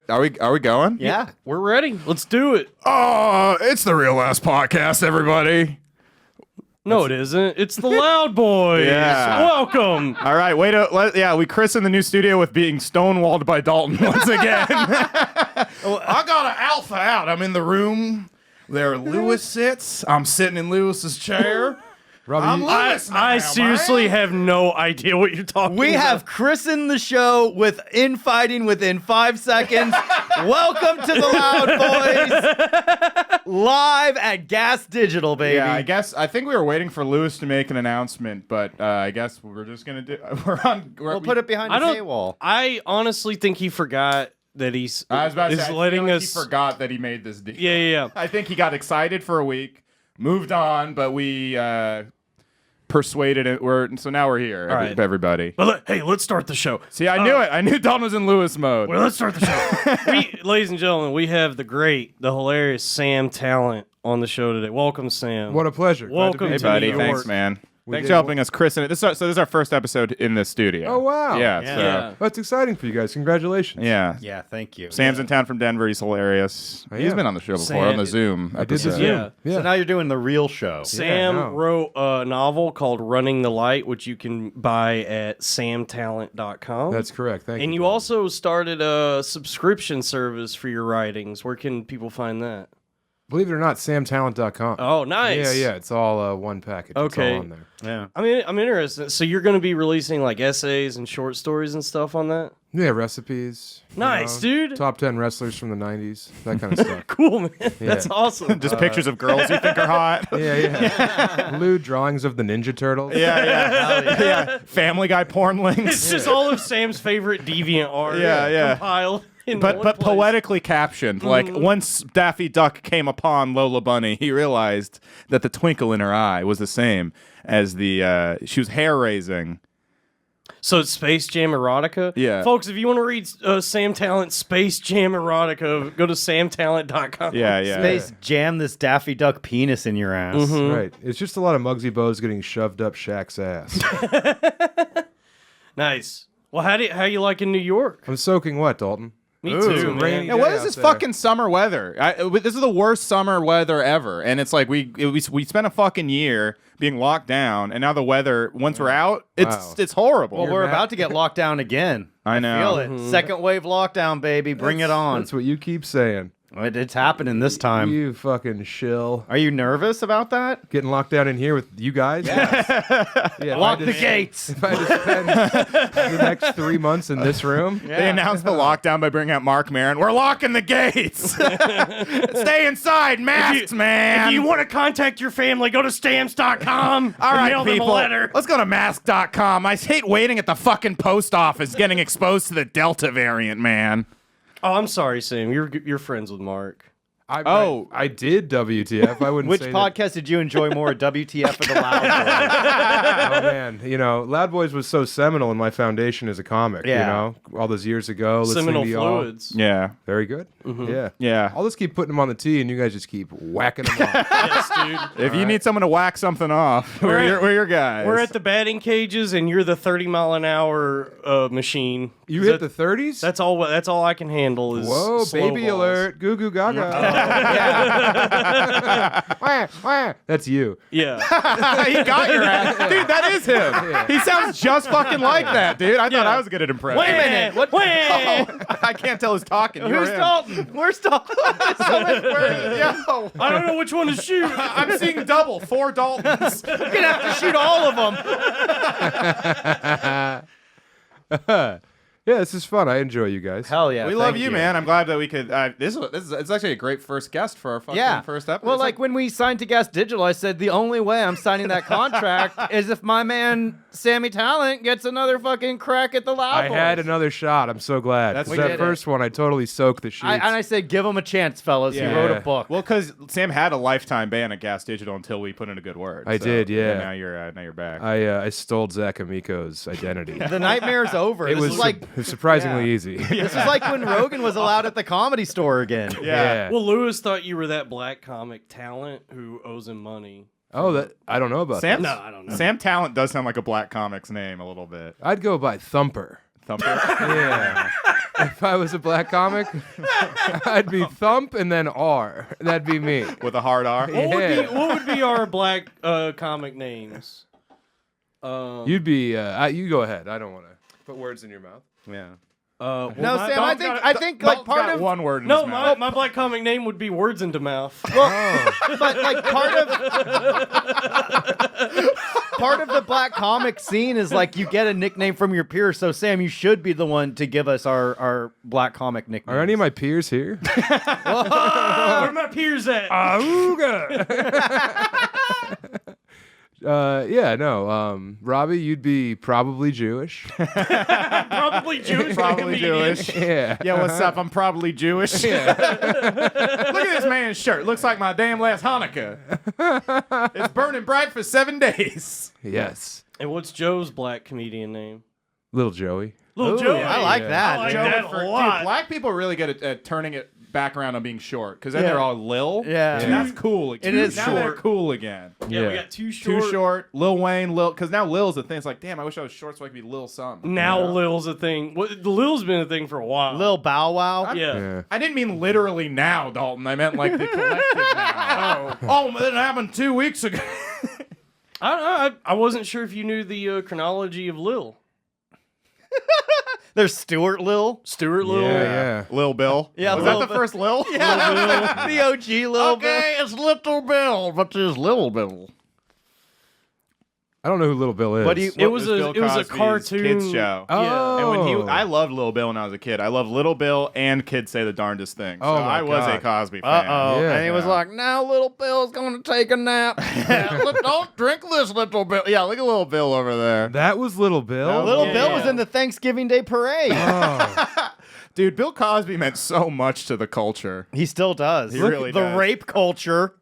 Are we going? Yeah. We're ready. Let's do it. Oh, it's the Real Ass Podcast, everybody. No, it isn't. It's the Loud Boys. Yeah. Welcome. All right, we christened the new studio with being stonewalled by Dalton once again. I got an alpha out. I'm in the room. There Lewis sits. I'm sitting in Lewis's chair. Robbie, I'm Lewis now, I seriously man. have no idea what you're talking about. We have christened the show with infighting within 5 seconds. Welcome to the Loud Boys. Live at Gas Digital, baby. Yeah, I think we were waiting for Lewis to make an announcement, but I guess we're just gonna do. We'll put it behind the paywall. I honestly think he forgot that he's I was about to say, I feel letting like us. he forgot that he made this deal. Yeah. I think he got excited for a week, moved on, but we persuaded it. So now we're here, All right. everybody. But let's start the show. See, I knew it. I knew Dalton was in Lewis mode. Well, let's start the show. Ladies and gentlemen, we have the hilarious Sam Tallent on the show today. Welcome, Sam. what a pleasure. Glad Welcome to be Hey, to here. buddy. New Thanks, York. man. We Thanks did for helping us christen it. This is our first episode in the studio. Oh, wow. Yeah. Yeah. That's exciting for you guys. Congratulations. Yeah. Yeah, thank you. Sam's in town from Denver. He's hilarious. I He's am. been on the show before Sam- on the Zoom I did the episode. Zoom. Yeah. Yeah. So now you're doing the real show. Sam no. wrote a novel called Running the Light, which you can buy at samtalent.com. That's correct. Thank you. And you also started a subscription service for your writings. Where can people find that? Believe it or not, samtalent.com. Oh, nice. Yeah. It's all one package. Okay. It's all on there. Yeah. I'm interested. So you're going to be releasing like essays and short stories and stuff on that? Yeah, recipes. Nice, dude. Top 10 wrestlers from the 90s. That kind of stuff. Cool, man. That's awesome. Just pictures of girls you think are hot. Yeah. Lewd drawings of the Ninja Turtles. Yeah. Family Guy porn links. It's just all of Sam's favorite deviant art Yeah. compiled in But one place. poetically captioned. Like once Daffy Duck came upon Lola Bunny, he realized that the twinkle in her eye was the same as the she was hair raising. So it's Space Jam Erotica? Yeah. Folks, if you want to read Sam Tallent's Space Jam Erotica, go to samtalent.com. Yeah. Space jam this Daffy Duck penis in your ass. Right. It's just a lot of Muggsy Bogues getting shoved up Shaq's ass. Nice. Well, how you like in New York? I'm soaking wet, Dalton. Me Ooh. too, Rainy man. Yeah, what day is out this there. fucking summer weather? This is the worst summer weather ever, and it's like we spent a fucking year being locked down, and now the weather once we're out, Wow. it's horrible. Well, we're about to get locked down again. I know. Feel it. Second wave lockdown, baby. Bring it on. That's what you keep saying. It's happening this time. You fucking shill. Are you nervous about that? Getting locked down in here with you guys? Yeah, Lock the gates. If I had to spend the next 3 months in this room, They announced the lockdown by bringing out Mark Maron. We're locking the gates. Stay inside, masks, man. If you want to contact your family, go to stamps.com. All right, mail them people. a letter. Let's go to mask.com. I hate waiting at the fucking post office getting exposed to the Delta variant, man. Oh, I'm sorry, Sam. You're friends with Mark. I did WTF. I wouldn't Which say podcast did you enjoy more, WTF or The Loud Boys? that. Oh, man. You know, Loud Boys was so seminal in my foundation as a comic, Yeah. you know, all those years ago. Listening Seminal to y'all. fluids. Yeah. Very good. Yeah. Yeah. I'll just keep putting them on the tee, and you guys just keep whacking them off. Yes, dude. If you need someone to whack something off, we're your guys. We're at the batting cages, and you're the 30-mile-an-hour machine. You Is hit that- the 30s? That's all I can handle is Whoa, slow baby balls. alert. Goo goo gaga. Wah, wah. That's you. Yeah. You got your ass. Dude, that is him. He sounds just fucking like that, dude. I thought I was good at impression. Wait a minute. What? I can't tell who's talking. You Who's or him. Dalton? Where's Dalton? Yo, I don't know which one to shoot. I'm seeing double. 4 Daltons. You're gonna have to shoot all of them. Yeah, this is fun. I enjoy you guys. Hell yeah. We love thank you, man. I'm glad that we could. It's actually a great first guest for our fucking first episode. Well, It's like when we signed to Gas Digital, I said the only way I'm signing that contract is if my man Sammy Tallent gets another fucking crack at the Loud I Boys. had another shot. I'm so glad. That's- That's We that did first one. I totally soaked the sheets. And I said, give him a chance, fellas. Yeah. He wrote a book. Well, because Sam had a lifetime ban at Gas Digital until we put in a good word. I did, yeah. Now you're back. I stole Zach Amico's identity. The nightmare's over. It This was is like surprisingly easy. this is like when Rogan was allowed at the Comedy Store again. Yeah. Well, Lewis thought you were that black comic Talent who owes him money. Oh, that I don't know about Sam? that. No, I don't know. Sam Tallent does sound like a black comic's name a little bit. I'd go by Thumper. Thumper. Yeah. If I was a black comic, I'd be Thump and then R. That'd be me. With a hard R. What would be our black comic names? You'd be. You go ahead. I don't want to put words in your mouth. Yeah. No, Sam, I think like part of one word in No, his mouth. my black comic name would be Words into Mouth. but like part of the black comic scene is like you get a nickname from your peers. So Sam, you should be the one to give us our black comic nicknames. Are any of my peers here? Where are my peers at? Auga! Yeah, no. Robbie, you'd be probably Jewish. Probably Jewish. Probably Jewish. Yeah. Yeah, what's up? I'm probably Jewish. Yeah. Look at this man's shirt. Looks like my damn last Hanukkah. It's burning bright for 7 days. Yes. And what's Joe's black comedian name? Little Joey. Little Ooh, Joe. I like Yeah. that. I like Joe. that a lot. Dude, black people are really good at turning it back around on being short because then they're all Lil. Yeah. And that's cool again. It is now short. they're cool again. Yeah, we Yeah. got Too Short. Too short. Lil Wayne, Lil. Because now Lil's a thing. It's like, damn, I wish I was short so I could be Lil something. Now You know? Lil's a thing. The Lil's been a thing for a while. Lil Bow Wow. Yeah. Yeah. I didn't mean literally now, Dalton. I meant like the collective now. Oh, that happened 2 weeks ago. I wasn't sure if you knew the chronology of Lil. There's Stuart Lil. Stuart Lil. Yeah. Lil Bill. Yeah, Was Lil that the Bill. first Lil? Yeah, the OG Lil Bill. It's Little Bill, but there's Little Bill. I don't know who Little Bill is. What do you? It was Bill a Cosby's cartoon kids show. Oh. And when I loved Lil Bill when I was a kid. I loved Little Bill and Kids Say the Darndest Things. Oh, so my I was a God. Cosby fan. Yeah. And he was like, "Now Little Bill's gonna take a nap." Don't drink this, Little Bill. Yeah, look at Little Bill over there. That was Little Bill? Little Yeah, Bill yeah. was in the Thanksgiving Day parade. Oh. Dude, Bill Cosby meant so much to the culture. He still does. He really the does. rape culture.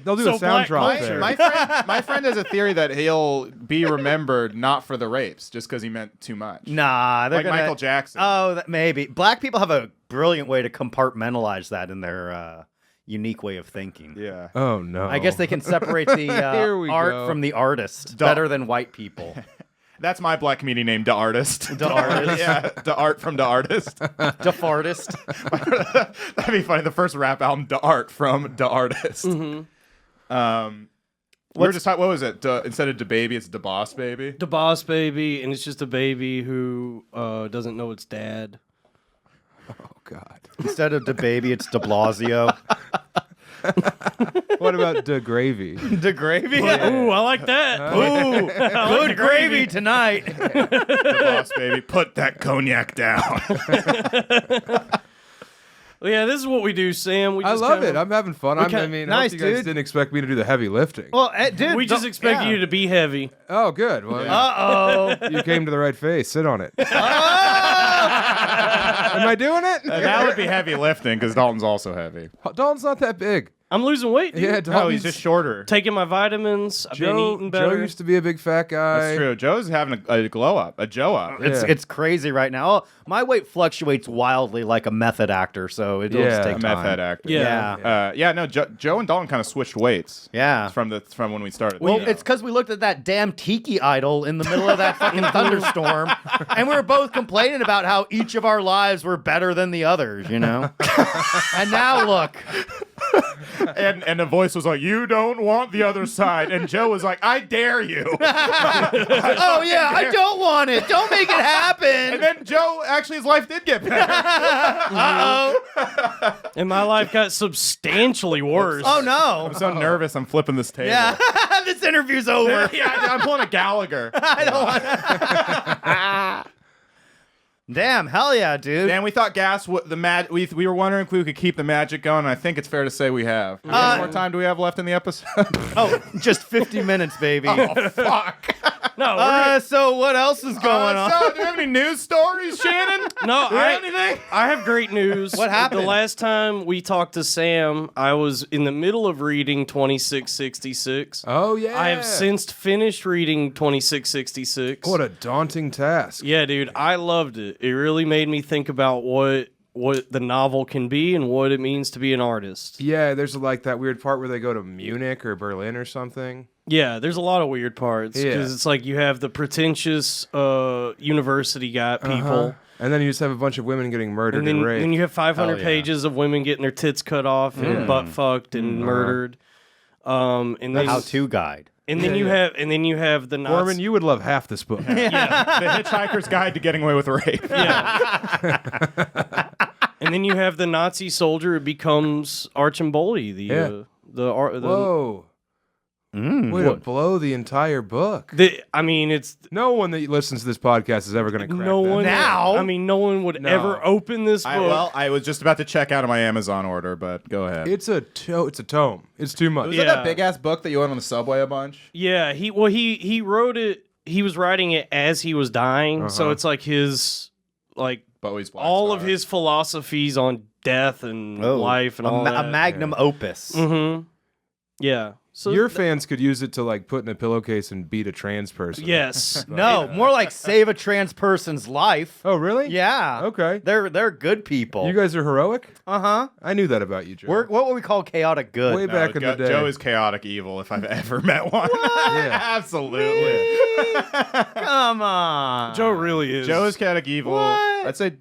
They'll do So a sound black drop culture. there. My friend has a theory that he'll be remembered not for the rapes, just because he meant too much. Nah, they're Like gonna, Michael Jackson. Oh, maybe. Black people have a brilliant way to compartmentalize that in their unique way of thinking. Yeah. Oh, no. I guess they can separate the Here we art go. from the artist Duh. better than white people. That's my black comedian name, Da Artist. Da Artist. Yeah, Da Art from Da Artist. Da fartist. That'd be funny. The first rap album, Da Art from Da Artist. Mm-hmm. We were just talking, what was it? Instead of Da Baby, it's Da Boss Baby. The Boss Baby, and it's just a baby who doesn't know its dad. Oh, God. Instead of Da Baby, it's Da Blasio. What about Da Gravy? Da Gravy? Ooh, I like that. Ooh, good the gravy gravy. tonight. Da Boss Baby, put that cognac down. Well, yeah, this is what we do, Sam. We I just love kinda- it. I'm having fun. I mean, nice, I hope you guys dude. didn't expect me to do the heavy lifting. Well, dude, We just expect you to be heavy. Oh, good. Well, Uh-oh. you came to the right face. Sit on it. Am I doing it? That would be heavy lifting, because Dalton's also heavy. Dalton's not that big. I'm losing weight, dude. Yeah, No, Dalton's... he's just shorter. Taking my vitamins. I've been eating Joe better. used to be a big fat guy. That's true. Joe's having a glow up, a Joe up. Yeah. It's crazy right now. Oh, my weight fluctuates wildly like a method actor, so it'll just Yeah. take A time. meth head actor. Yeah. Yeah. No, Joe and Dalton kind of switched weights. Yeah. From when we started. Well, the show. it's because we looked at that damn tiki idol in the middle of that fucking thunderstorm, and we were both complaining about how each of our lives were better than the others, you know? And now look. and the voice was like, "You don't want the other side," and Joe was like, "I dare you." Oh, yeah, I don't want it. Don't make it happen. And then Joe, actually, his life did get better. Uh-oh. And my life got substantially worse. Oh, no. I'm so nervous. I'm flipping this table. Yeah, this interview's over. Yeah, I'm pulling a Gallagher. I don't want Damn, hell yeah, dude. And we thought we were wondering if we could keep the magic going, and I think it's fair to say we have. How much more time do we have left in the episode? Oh, just 50 minutes, baby. Oh, fuck. No, So what else is going on? So, do you have any news stories, Shannon? no, Do you have anything? I have great news. What happened? The last time we talked to Sam, I was in the middle of reading 2666. Oh, yeah. I have since finished reading 2666. What a daunting task. Yeah, dude, I loved it. It really made me think about what the novel can be and what it means to be an artist. Yeah, there's like that weird part where they go to Munich or Berlin or something. Yeah, there's a lot of weird parts because Yeah. it's like you have the pretentious university guy people. And then you just have a bunch of women getting murdered And and, then, raped. then you have 500 yeah. pages of women getting their tits cut off and butt fucked and murdered. And then How-to guide. and then you have the Nazi. Gorman, you would love half this book. The Hitchhiker's Guide to Getting Away with Rape. And then you have the Nazi soldier who becomes Archamboldi, Whoa. Way to blow the entire book. I mean, it's No one that listens to this podcast is ever going to crack no that. one Now? I mean, no one would ever open this book. I was just about to check out of my Amazon order, but go ahead. It's a tome. It's too much. Was Yeah. it that big ass book that you went on the subway a bunch? Yeah, he wrote it. He was writing it as he was dying, so it's like his Bowie's Black all Star. of his philosophies on death and life and all a that. magnum opus. Yeah. So Your fans could use it to like put in a pillowcase and beat a trans person. yes. No, more like save a trans person's life. Oh, really? Yeah. Okay. They're good people. You guys are heroic? Uh-huh. I knew that about you, Joe. We're what would we call chaotic good? Way back in the day. Joe is chaotic evil if I've ever met one. Yeah. Absolutely. Come on. Joe really is. Joe is chaotic evil. What? I'd say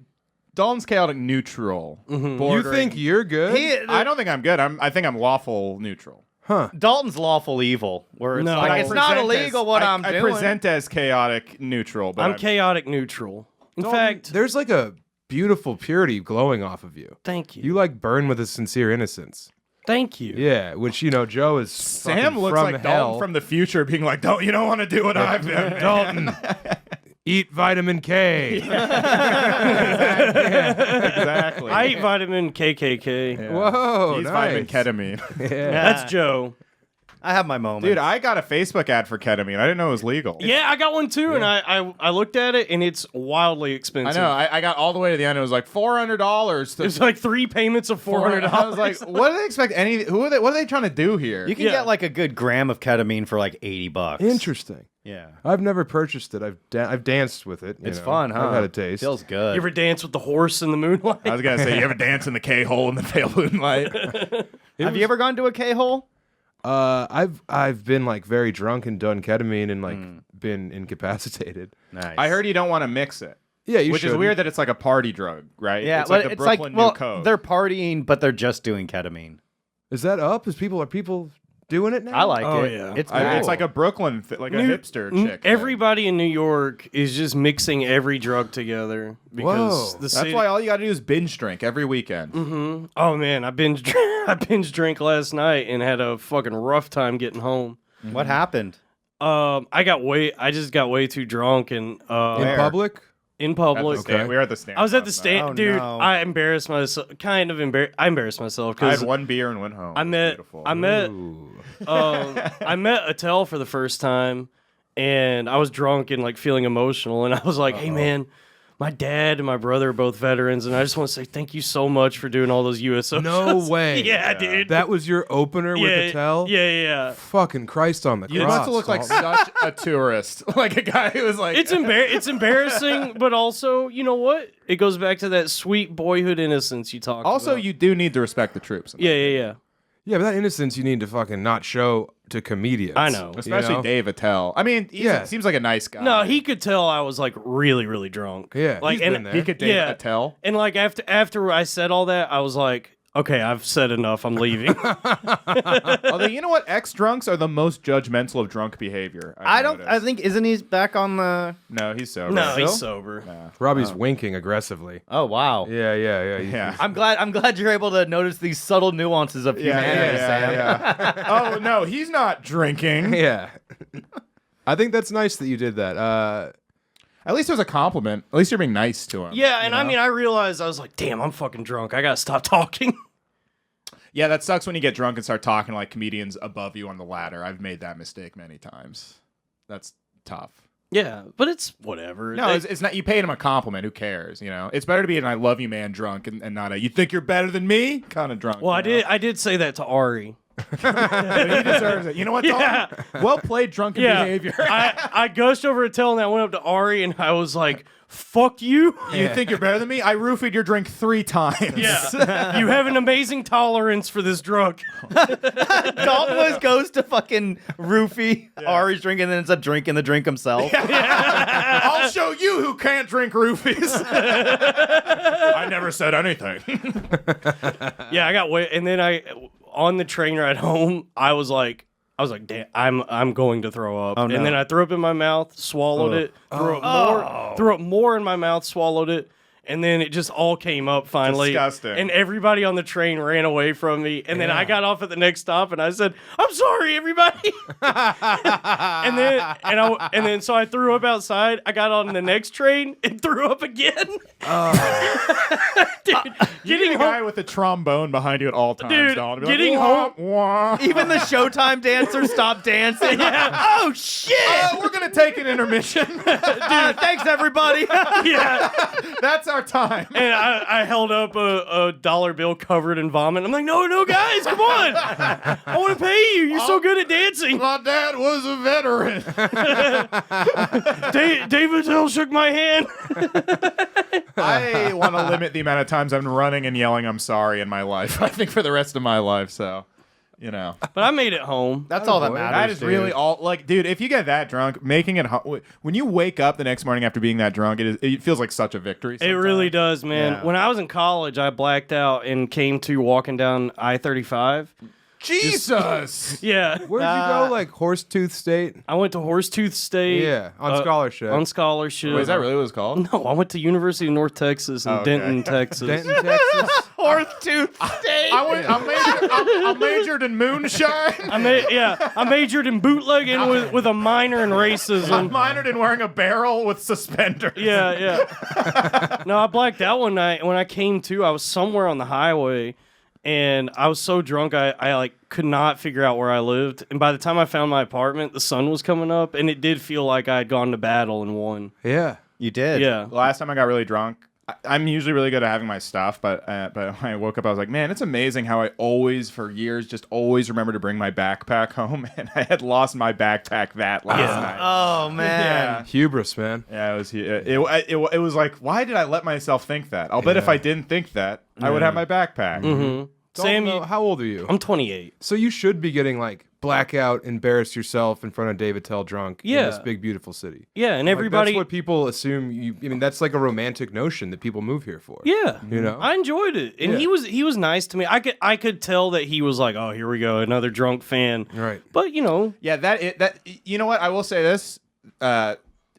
Dalton's chaotic neutral. You think you're good? I don't think I'm good. I think I'm lawful neutral. Huh. Dalton's lawful evil, where it's No. like I it's not present illegal as- what I, I'm I doing. present as chaotic neutral, but I'm chaotic neutral. In fact, There's like a beautiful purity glowing off of you. thank you. You like burn with a sincere innocence. Thank you. Yeah, which, you know, Joe is Sam fucking looks from like hell. Dalton from the future being like, you don't want to do what I've done. Dalton, eat vitamin K. Exactly. I eat vitamin KKK. Yeah. Whoa, He's nice. vitamin ketamine. Yeah. That's Joe. I have my moment. Dude, I got a Facebook ad for ketamine. I didn't know it was legal. Yeah, I got one too, and I looked at it, and it's wildly I expensive. know. I got all the way to the end. It was like $400. It's like 3 payments of $400. I was like, what do they expect? What are they trying to do here? you can Yeah. get like a good gram of ketamine for like $80. Interesting. Yeah. I've never purchased it. I've danced with it. you It's know. fun, huh? I've had a taste. Feels good. You ever dance with the horse in the moonlight? I was gonna say, you ever dance in the K-hole in the pale moonlight? Have you ever gone to a K-hole? I've been like very drunk and done ketamine and like been incapacitated. Nice. I heard you don't want to mix it. Yeah, you Which is shouldn't. weird that it's like a party drug, right? Yeah, it's like but the Brooklyn New Code. they're partying, but they're just doing ketamine. Is that up? Are people doing it now? I like Oh, it. yeah. It's It's cool. like a Brooklyn, like a New- hipster chick. thing. Everybody in New York is just mixing every drug together because Whoa. the That's city. why all you got to do is binge drink every weekend. Oh man, I binge drank last night and had a fucking rough time getting home. What happened? I just got way too drunk and in Where? public. in At the public. stand. We were at the stand. I was at the last stand, night. Oh, dude. no. I embarrassed myself. I embarrassed myself I had because one beer and went home. I It was met beautiful. I met Attell for the first time, and I was drunk and like feeling emotional, and I was like, "Hey, man." My dad and my brother are both veterans, and I just want to say thank you so much for doing all those USO No shows. way. Yeah, dude. That was your opener with Attell? Yeah. Fucking Christ on the You cross. must have looked like such a tourist, like a guy who was like, It's embarrassing, but also, you know what? It goes back to that sweet boyhood innocence you talked Also, about. you do need to respect the troops. Yeah. Yeah, but that innocence you need to fucking not show to comedians. I know. Especially you know? Dave Attell. I mean, seems like a nice guy. No, he could tell I was like really, really drunk. Yeah, like he's been there. He could Dave Yeah. Attell. And like after I said all that, I was like, okay, I've said enough. I'm leaving. Although, you know what? Ex-drunks are the most judgmental of drunk behavior. I noticed. think isn't he back on the? No, he's sober. no, Still? he's sober. Robbie's winking aggressively. Oh wow. Yeah. Yeah. I'm glad you're able to notice these subtle nuances of humanity, Sam. yeah. Oh no, he's not drinking. Yeah. I think that's nice that you did that. At least it was a compliment. At least you're being nice to him. Yeah, and I mean, I realized I was like, damn, I'm fucking drunk. I gotta stop talking. Yeah, that sucks when you get drunk and start talking like comedians above you on the ladder. I've made that mistake many times. That's tough. Yeah, but it's whatever. No, it's not. You paid him a compliment. Who cares? You know, it's better to be an "I love you, man" drunk and not a "you think you're better than me" kind of drunk. Well, you know? I did say that to Ari. But he deserves it. You know what, Dalton? Well played, drunken behavior. I gushed over a tail and I went up to Ari and I was like, fuck you. You think you're better than me? I roofied your drink 3 times. Yeah. You have an amazing tolerance for this drug. Dalton goes to fucking roofie Ari's drink and then ends up drinking the drink himself. I'll show you who can't drink roofies. I never said anything. Yeah, I got way, and then on the train ride home, I was like, damn, I'm going to throw up. Oh, no. And then I threw up in my mouth, swallowed it, threw up more in my mouth, swallowed it, and then it just all came up finally. Disgusting. And everybody on the train ran away from me. And then I got off at the next stop and I said, I'm sorry, everybody. and then so I threw up outside. I got on the next train and threw up again. Dude, Getting a guy with a trombone behind you at all times, Dude, Dalton. Be getting wah, wah. Even the Showtime dancers stopped dancing. Oh, shit. We're going to take an intermission. Thanks, everybody. yeah. That's our time. And I held up a dollar bill covered in vomit. I'm like, no, guys, come on. I want to pay you. You're so good at dancing. My dad was a veteran. Dave Attell shook my hand. I want to limit the amount of times I'm running and yelling I'm sorry in my life. I think for the rest of my life, so, you know. But I made it home. That's all that boy. matters. That is really all, like, dude, if you get that drunk, making it, when you wake up the next morning after being that drunk, it feels like such a victory It sometimes. really does, man. Yeah. When I was in college, I blacked out and came to walking down I-35. Jesus! Yeah. Where'd you go? Like Horsetooth State? I went to Horsetooth State. Yeah, on scholarship. On scholarship. Wait, is that really what it's called? No, I went to University of North Texas in Okay. Denton, Texas. Denton, Texas. Horsetooth State. I majored in moonshine. I majored in bootlegging with a minor in I racism. minored in wearing a barrel with suspenders. Yeah. No, I blacked out one night. When I came to, I was somewhere on the highway, and I was so drunk I like could not figure out where I lived. And by the time I found my apartment, the sun was coming up, and it did feel like I had gone to battle and won. Yeah. You did. Yeah. Last time I got really drunk, I'm usually really good at having my stuff, but when I woke up, I was like, man, it's amazing how I always, for years, just always remember to bring my backpack home, and I had lost my backpack last night. Oh, man. Hubris, man. Yeah, it was like, why did I let myself think that? I'll bet if I didn't think that, I would have my backpack. Mm-hmm. Sam, How old are you? I'm 28. So you should be getting like blackout, embarrass yourself in front of Dave Attell drunk in Yeah. this big, beautiful city. Yeah, and Like, everybody. that's what people assume. I mean, that's like a romantic notion that people move here for. Yeah, You know? I enjoyed it, and Yeah. he was nice to me. I could tell that he was like, oh, here we go, another drunk fan. Right. But you know, Yeah, that you know what? I will say this.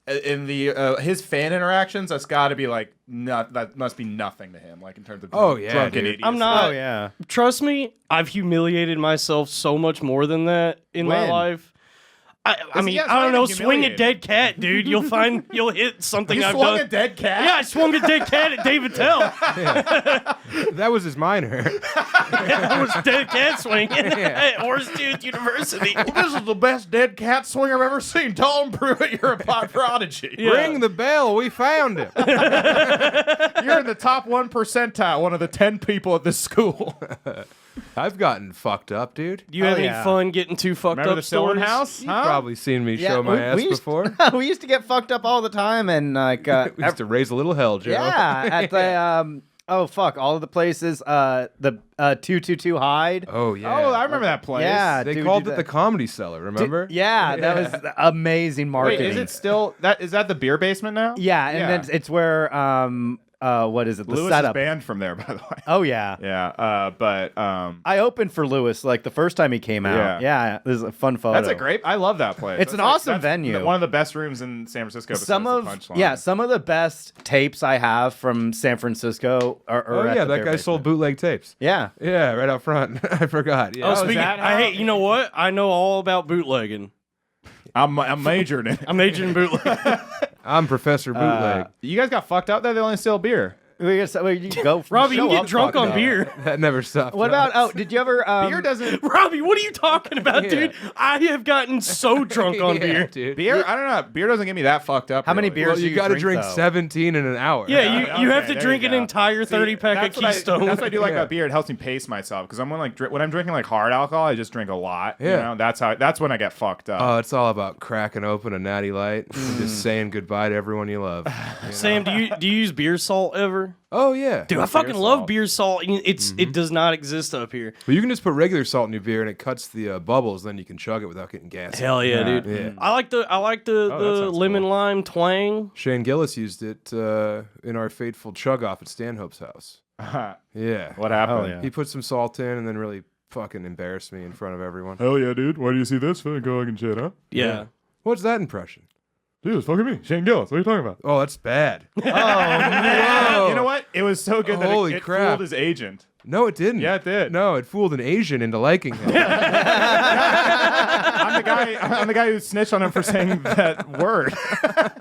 In the his fan interactions, that's got to be like that must be nothing to him, like in terms of drunken dude. idiocy. I'm not. Oh, yeah. Trust me, I've humiliated myself so much more than that in my When? life. I mean, yeah, it's I don't not know. even Swing a humiliating. dead cat, dude. You'll hit something You I've swung done. a dead cat? Yeah, I swung a dead cat at Dave Attell. That was his minor. That was dead cat swinging at Horsetooth University. This is the best dead cat swing I've ever seen. Dalton Pruitt, you're a pop prodigy. Yeah. Ring the bell. We found him. You're in the top 1%, one of the 10 people at this school. I've gotten fucked up, dude. Do you have any yeah. fun getting too fucked Remember up the Stone stories? House? You've probably seen me Yeah, show my ass used, before. we used to get fucked up all the time, and like, We used to raise a little hell, Joe. yeah, at the oh fuck, all of the places, the 222 Hyde. Oh yeah. Oh, I remember that place. Yeah, They dude, called do it the that. Comedy Cellar. Remember? Yeah, that was amazing Wait, marketing. is it still that? Is that the beer basement now? Yeah, and then it's where what is it? The Lewis is setup. banned from there, by the way. Oh yeah. Yeah, but I opened for Lewis like the first time he came out. Yeah, this is a fun photo. that's a great. I love that place. It's That's an like- awesome that's venue. One of the best rooms in San Francisco. Some besides the of Punchline. some of the best tapes I have from San Francisco are Oh at yeah, the that Bear guy Basement. sold bootleg tapes. Yeah. Yeah, right out front. I forgot. Yeah. Oh, speaking, that how- you know what? I know all about bootlegging. I'm majored in it. I majored in bootlegging. I'm Professor Bootleg. You guys got fucked up there. They only sell beer. You go. Robbie, you show get up drunk fucked on up. beer. That never stopped. What about? Did you ever? Beer doesn't. Robbie, what are you talking about, Yeah. dude? I have gotten so drunk on Yeah, beer. dude. Beer, I don't know. Beer doesn't get me that fucked up. How many really. beers? Well, do you got to drink though? 17 in an hour. Yeah, you have okay, to there drink you an go. entire 30-pack of That's what I- Keystone. That's what I do like about beer. It helps me pace myself because I'm when I'm drinking like hard alcohol, I just drink a lot. Yeah. You know? That's when I get fucked up. Oh, it's all about cracking open a natty light and just saying goodbye to everyone you love. Sam, do you use beer salt ever? Oh yeah. Dude, I fucking love salt. beer salt. It does not exist up here. Well, you can just put regular salt in your beer and it cuts the bubbles. Then you can chug it without getting gassy. Hell yeah, dude. Yeah. I like the that sounds lemon cool. lime twang. Shane Gillis used it in our fateful chug off at Stanhope's house. Yeah. What happened? Oh, yeah. He put some salt in and then really fucking embarrassed me in front of everyone. Hell yeah, dude. Why do you see this? Fucking shit, huh? Yeah. What's that impression? Dude, it's fucking me. Shane Gillis. What are you talking about? Oh, that's bad. You know what? It was so good that Holy it crap. fooled his agent. No, it didn't. Yeah, it did. No, it fooled an Asian into liking him. I'm the guy who snitched on him for saying that word.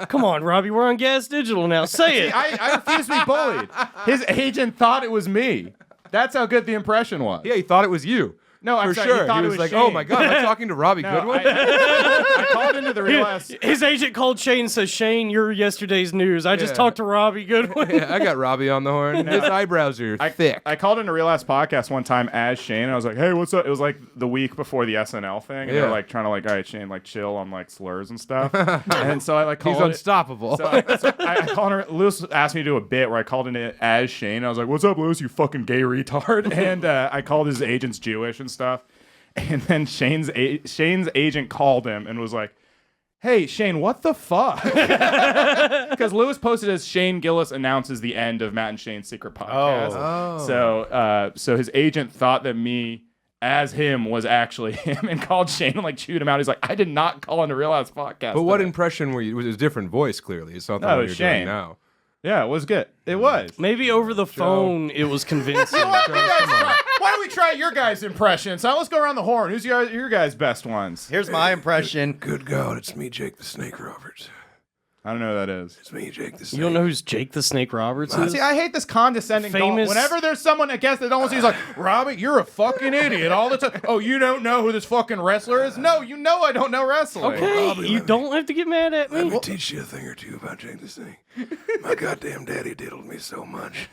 Come on, Robbie, we're on Gas Digital now. Say it. I refuse to be bullied. His agent thought it was me. That's how good the impression was. Yeah, he thought it was you. No, I'm For sorry, sure. he thought it was like, Shane. oh my God, am I talking to Robbie No, Goodwin? I called into the real ass. His agent called Shane and says, Shane, you're yesterday's news. I just Yeah. talked to Robbie Goodwin. Yeah, I got Robbie on the horn. His eyebrows are thick. I called into Real Ass Podcast one time as Shane, and I was like, "Hey, what's up?" It was like the week before the SNL thing, and they were Yeah. like trying to like, "All right, Shane, like chill on like slurs and stuff." And so I like He's called. unstoppable. So I called her. Lewis asked me to do a bit where I called in it as Shane. I was like, "What's up, Lewis? You fucking gay retard!" And I called his agent's Jewish and stuff. And then Shane's agent called him and was like, "Hey, Shane, what the fuck?" Because Lewis posted as Shane Gillis announces the end of Matt and Shane's secret podcast. Oh. So his agent thought that me as him was actually him and called Shane and like chewed him out. He's like, "I did not call into Real Ass Podcast." But what impression were you? It was a different voice, clearly. It's not the No, one it you're was doing Shane. now. Yeah, it was good. It was. Maybe over the phone, it was convincing. Why don't we try your guys' impressions? So let's go around the horn. Who's your guys' best ones? Here's my impression. Good God, it's me, Jake the Snake Roberts. I don't know who that is. It's me, Jake the Snake. You don't know who's Jake the Snake Roberts is? See, I hate this condescending. Famous- Whenever there's someone I guess that almost he's like, "Robbie, you're a fucking idiot all the time." Oh, you don't know who this fucking wrestler is? No, you know I don't know wrestling. Okay, you don't have to get mad at me. me teach you a thing or two about Jake the Snake. My goddamn daddy diddled me so much.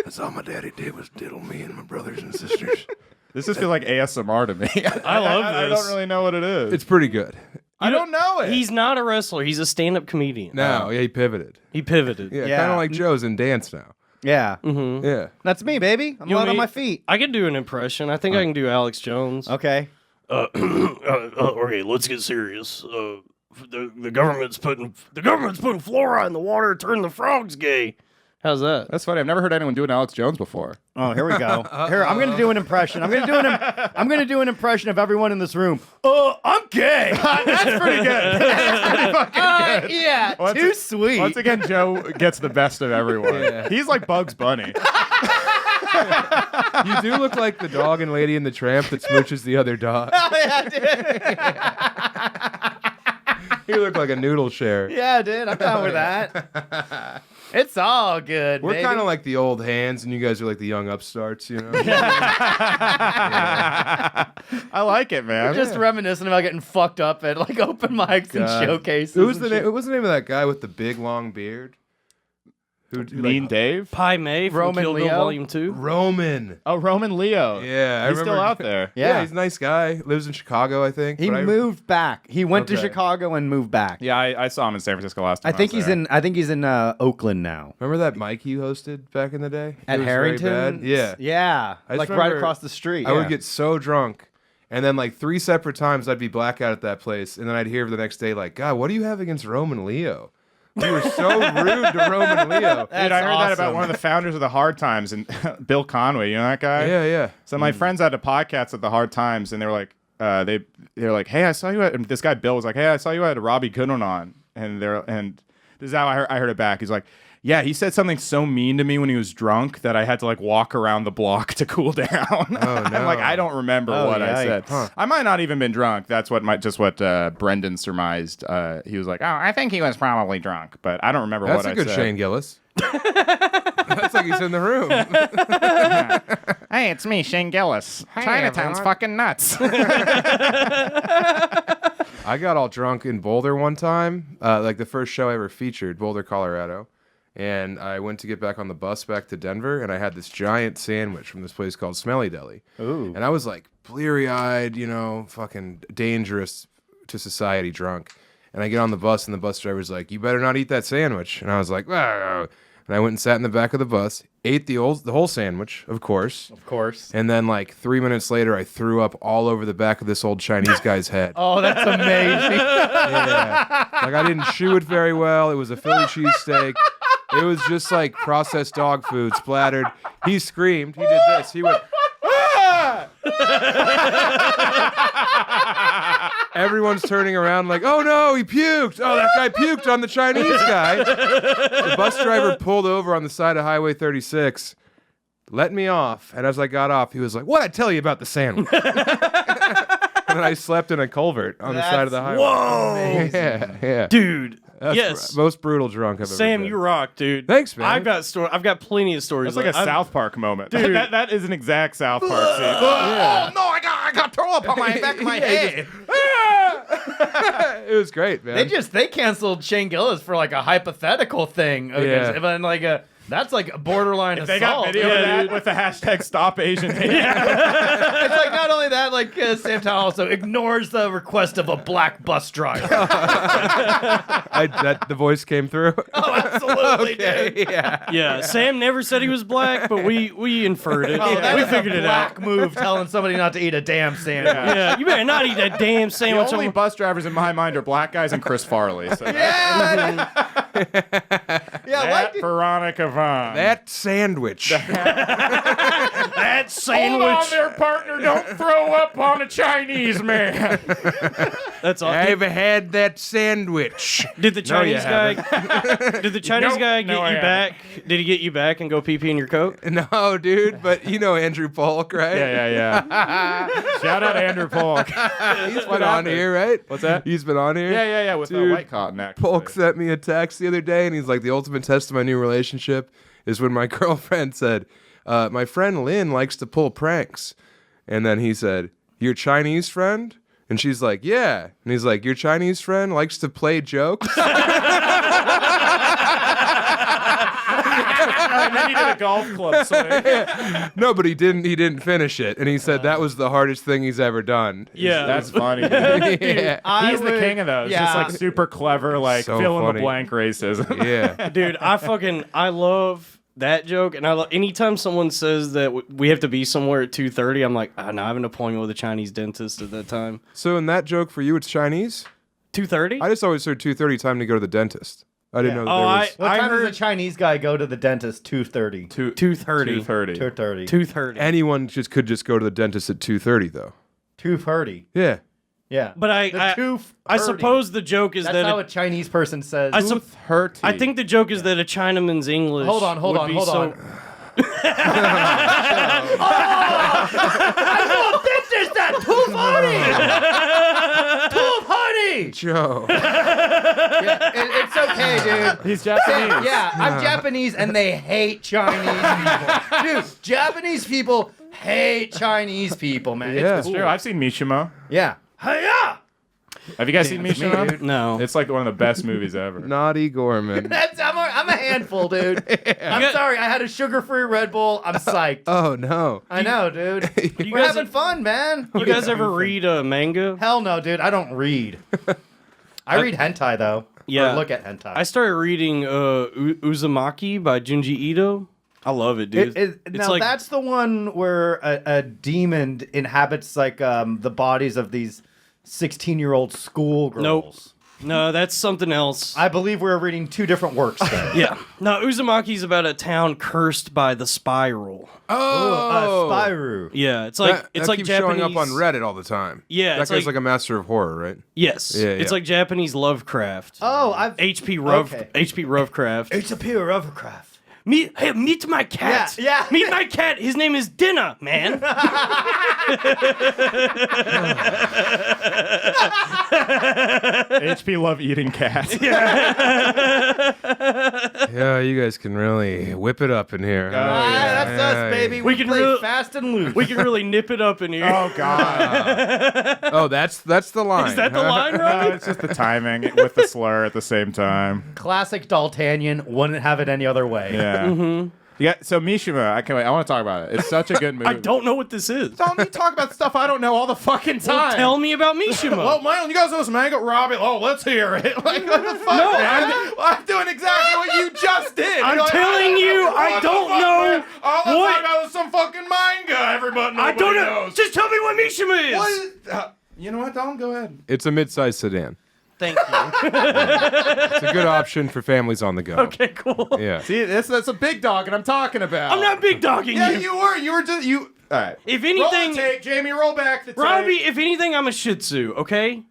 That's all my daddy did was diddle me and my brothers and sisters. This just feels like ASMR to me. I love I this. don't really know what it is. It's pretty good. I don't know it. He's not a wrestler. He's a stand-up comedian. Now, yeah, he pivoted. He pivoted. Yeah, Yeah. kind of like Joe's in dance now. Yeah, Yeah. that's me, baby. I'm You light want on me- my feet. I can do an impression. I think I can do Alex Jones. Okay. Okay, let's get serious. The government's putting fluoride in the water, turning the frogs gay. How's that? That's funny. I've never heard anyone do an Alex Jones before. Oh, here we go. Here, I'm gonna do an impression. I'm gonna do an impression of everyone in this room. I'm gay. That's pretty good. That's pretty fucking good. Yeah, Once too it- sweet. Once again, Joe gets the best of everyone. Yeah. He's like Bugs Bunny. You do look like the dog and Lady and the Tramp that smooches the other dog. You look like a noodle share. Yeah, dude, I'm down with that. It's all good. We're baby. kind of like the old hands, and you guys are like the young upstarts, you know? I like it, man. just reminiscing about getting fucked up at like open mics and God. showcases. Who was and the shit. name? What was the name of that guy with the big long beard? Who Mean Dave? Pi May from Roman Kill Bill Leo? Volume 2. Roman. Oh, Roman Leo. Yeah, I He's remember. still out there. Yeah. Yeah. He's a nice guy. Lives in Chicago, I think. He but I- moved back. He went to Okay. Chicago and moved back. Yeah, I saw him in San Francisco last time. I think was he's there. in. I think he's in Oakland now. Remember that mic he hosted back in the day? At It was very Harrington. bad? Yeah. Yeah. I just Like right remember across the street. I yeah. would get so drunk, and then like 3 separate times I'd be blackout at that place, and then I'd hear the next day like, God, what do you have against Roman Leo? You were so rude to Roman Leo. Dude, I heard that about one of the founders of the Hard Times, and Bill Conway. You know that guy? Yeah, yeah. So my friends had a podcast at the Hard Times, and they were like, they were like, "Hey, I saw you." And this guy Bill was like, "Hey, I saw you had a Robbie Goodwin on," and this is how I heard it back. He's like, "Yeah, he said something so mean to me when he was drunk that I had to like walk around the block to cool down." Oh, no. I'm like, I don't remember Oh, what I said. yikes. I might not even been drunk. That's what Brendan surmised. He was like, "Oh, I think he was probably drunk," but I don't remember That's what a I good said. Shane Gillis. That's like he's in the room. Hey, it's me, Shane Gillis. Chinatown's everyone. fucking nuts. I got all drunk in Boulder one time, like the first show I ever featured, Boulder, Colorado. And I went to get back on the bus back to Denver, and I had this giant sandwich from this place called Smelly Deli. Ooh. And I was like bleary-eyed, fucking dangerous to society drunk. And I get on the bus, and the bus driver's like, "You better not eat that sandwich." And I was like, "Whoa." And I went and sat in the back of the bus, ate the whole sandwich, of course. Of course. And then like 3 minutes later, I threw up all over the back of this old Chinese guy's head. Oh, that's amazing. Yeah. Like I didn't chew it very well. It was a Philly cheesesteak. It was just like processed dog food splattered. He screamed. He did this. He went, "Ah!" Everyone's turning around like, "Oh no, he puked. Oh, that guy puked on the Chinese guy." The bus driver pulled over on the side of Highway 36, let me off. And as I got off, he was like, "What'd I tell you about the sandwich?" And then I slept in a culvert on the side of the highway. Whoa, Yeah. dude. That's Yes. most brutal drunk I've ever Sam, been. you rock, dude. Thanks, man. I've got plenty of stories. That's like a I've- South Park moment. Dude. That is an exact South Park scene. Yeah. No, I got throw up on my back of my head. It was great, man. They canceled Shane Gillis for like a hypothetical thing. Yeah. And like that's like a borderline They got assault. video of that with the hashtag Stop Asian Hate. It's like not only that, like Sam Tallent also ignores the request of a black bus driver. The voice came through. Oh, absolutely, dude. Yeah. Yeah, Sam never said he was black, but we inferred it. Oh, that we was figured a it out. black move telling somebody not to eat a damn sandwich. Yeah, you better not eat that damn The sandwich. only bus drivers in my mind are black guys and Chris Farley. So Yeah, that Veronica Vaughn. That sandwich. that Hold sandwich. on there, partner. Don't throw up on a Chinese man. That's all. I've had that sandwich. Did the No, you Chinese guy? Did the Chinese Nope. guy get No, I you haven't. back? Did he get you back and go pee pee in your coat? No, dude, but you know Andrew Polk, right? Yeah. Shout out Andrew Polk. He's been on here, right? What's that? He's been on here. Yeah. With Dude, White Cotton, actually. Polk sent me a text the other day, and he's like, "The ultimate test of my new relationship is when my girlfriend said, my friend Lynn likes to pull pranks." And then he said, "Your Chinese friend?" And she's like, "Yeah." And he's like, "Your Chinese friend likes to play jokes?" And then he did a golf club swing. No, but he didn't finish it. And he said that was the hardest thing he's ever done. Yeah, That's funny. Dude. Yeah. He's the king of those. Yeah. Just like super clever, like So fill in funny. the blank racism. Yeah. dude. I love that joke, and anytime someone says that we have to be somewhere at 2:30, I'm like, no, I have an appointment with a Chinese dentist at that time. So in that joke for you, it's Chinese? 2:30? I just always heard 2:30 time to go to the dentist. I didn't know that Oh, there was... What I time heard does a Chinese guy go to the dentist? 2:30. 2:30. 2:30. 2:30. 2:30. Anyone could just go to the dentist at 2:30 though. 2:30. Yeah. Yeah. But I suppose the joke is That's that how a Chinese person says. I think the joke is that a Chinaman's English. Hold on. would be so- This is that too funny. Too funny. Joe. It's okay, dude. He's Japanese. Yeah, I'm Japanese and they hate Chinese people. Dude, Japanese people hate Chinese people, man. Yeah. It's true. I've seen Mishima. Yeah. Hiya! Have you guys seen Mishima? No. It's like one of the best movies ever. Naughty Gorman. I'm a handful, dude. I'm sorry. I had a sugar-free Red Bull. I'm psyched. Oh no. I know, dude. You We're guys- having fun, man. You guys ever read a manga? Hell no, dude. I don't read. I read hentai, though. Yeah. Or look at hentai. I started reading Uzumaki by Junji Ito. I love it, dude. It's Now, like that's the one where a demon inhabits, like, the bodies of these 16-year-old schoolgirls. Nope. No, that's something else. I believe we're reading two different works then. Yeah. No, Uzumaki's about a town cursed by the spiral. Oh. Spyro. Yeah, it's like that like keeps Japanese. showing up on Reddit all the time. Yeah, That it's guy's like- like a master of horror, right? Yes. Yeah, It's yeah. like Japanese Lovecraft. Oh, I've... H.P. Okay. H.P. Lovecraft. It's a pure Lovecraft. meet my cat. Yeah. Meet my cat. His name is Dinner, man. HP love eating cats. Yeah, you guys can really whip it up in here. That's us, baby. We can play really- fast and loose. We can really nip it up in here. Oh God. Oh, that's the line. Is that the line, Robbie? No, it's just the timing with the slur at the same time. Classic Daltanian. Wouldn't have it any other way. Yeah. Yeah. So Mishima, I can't wait. I want to talk about it. It's such a good movie. I don't know what this is. Don't me talk about stuff I don't know all the fucking time. Well, tell me about Mishima. Well, man, you guys know some Mango Robbie. Oh, let's hear it. Like, what the fuck, No, man? I'm doing exactly what you just did. I'm You're like, telling you, what I the don't fuck, know man? All I'm what- talking about is some fucking manga. Everybody I don't know. knows. Just tell me what Mishima is. What is, you know what, Don? Go ahead. It's a mid-sized sedan. Thank you. It's a good option for families on the go. Okay, cool. Yeah. See, that's a big dog, and I'm talking about. I'm not big dogging Yeah, you. you were. You were just you. All right. If Roll anything, the tape, Jamie. Roll back the tape. Robbie, if anything, I'm a Shih Tzu. Okay.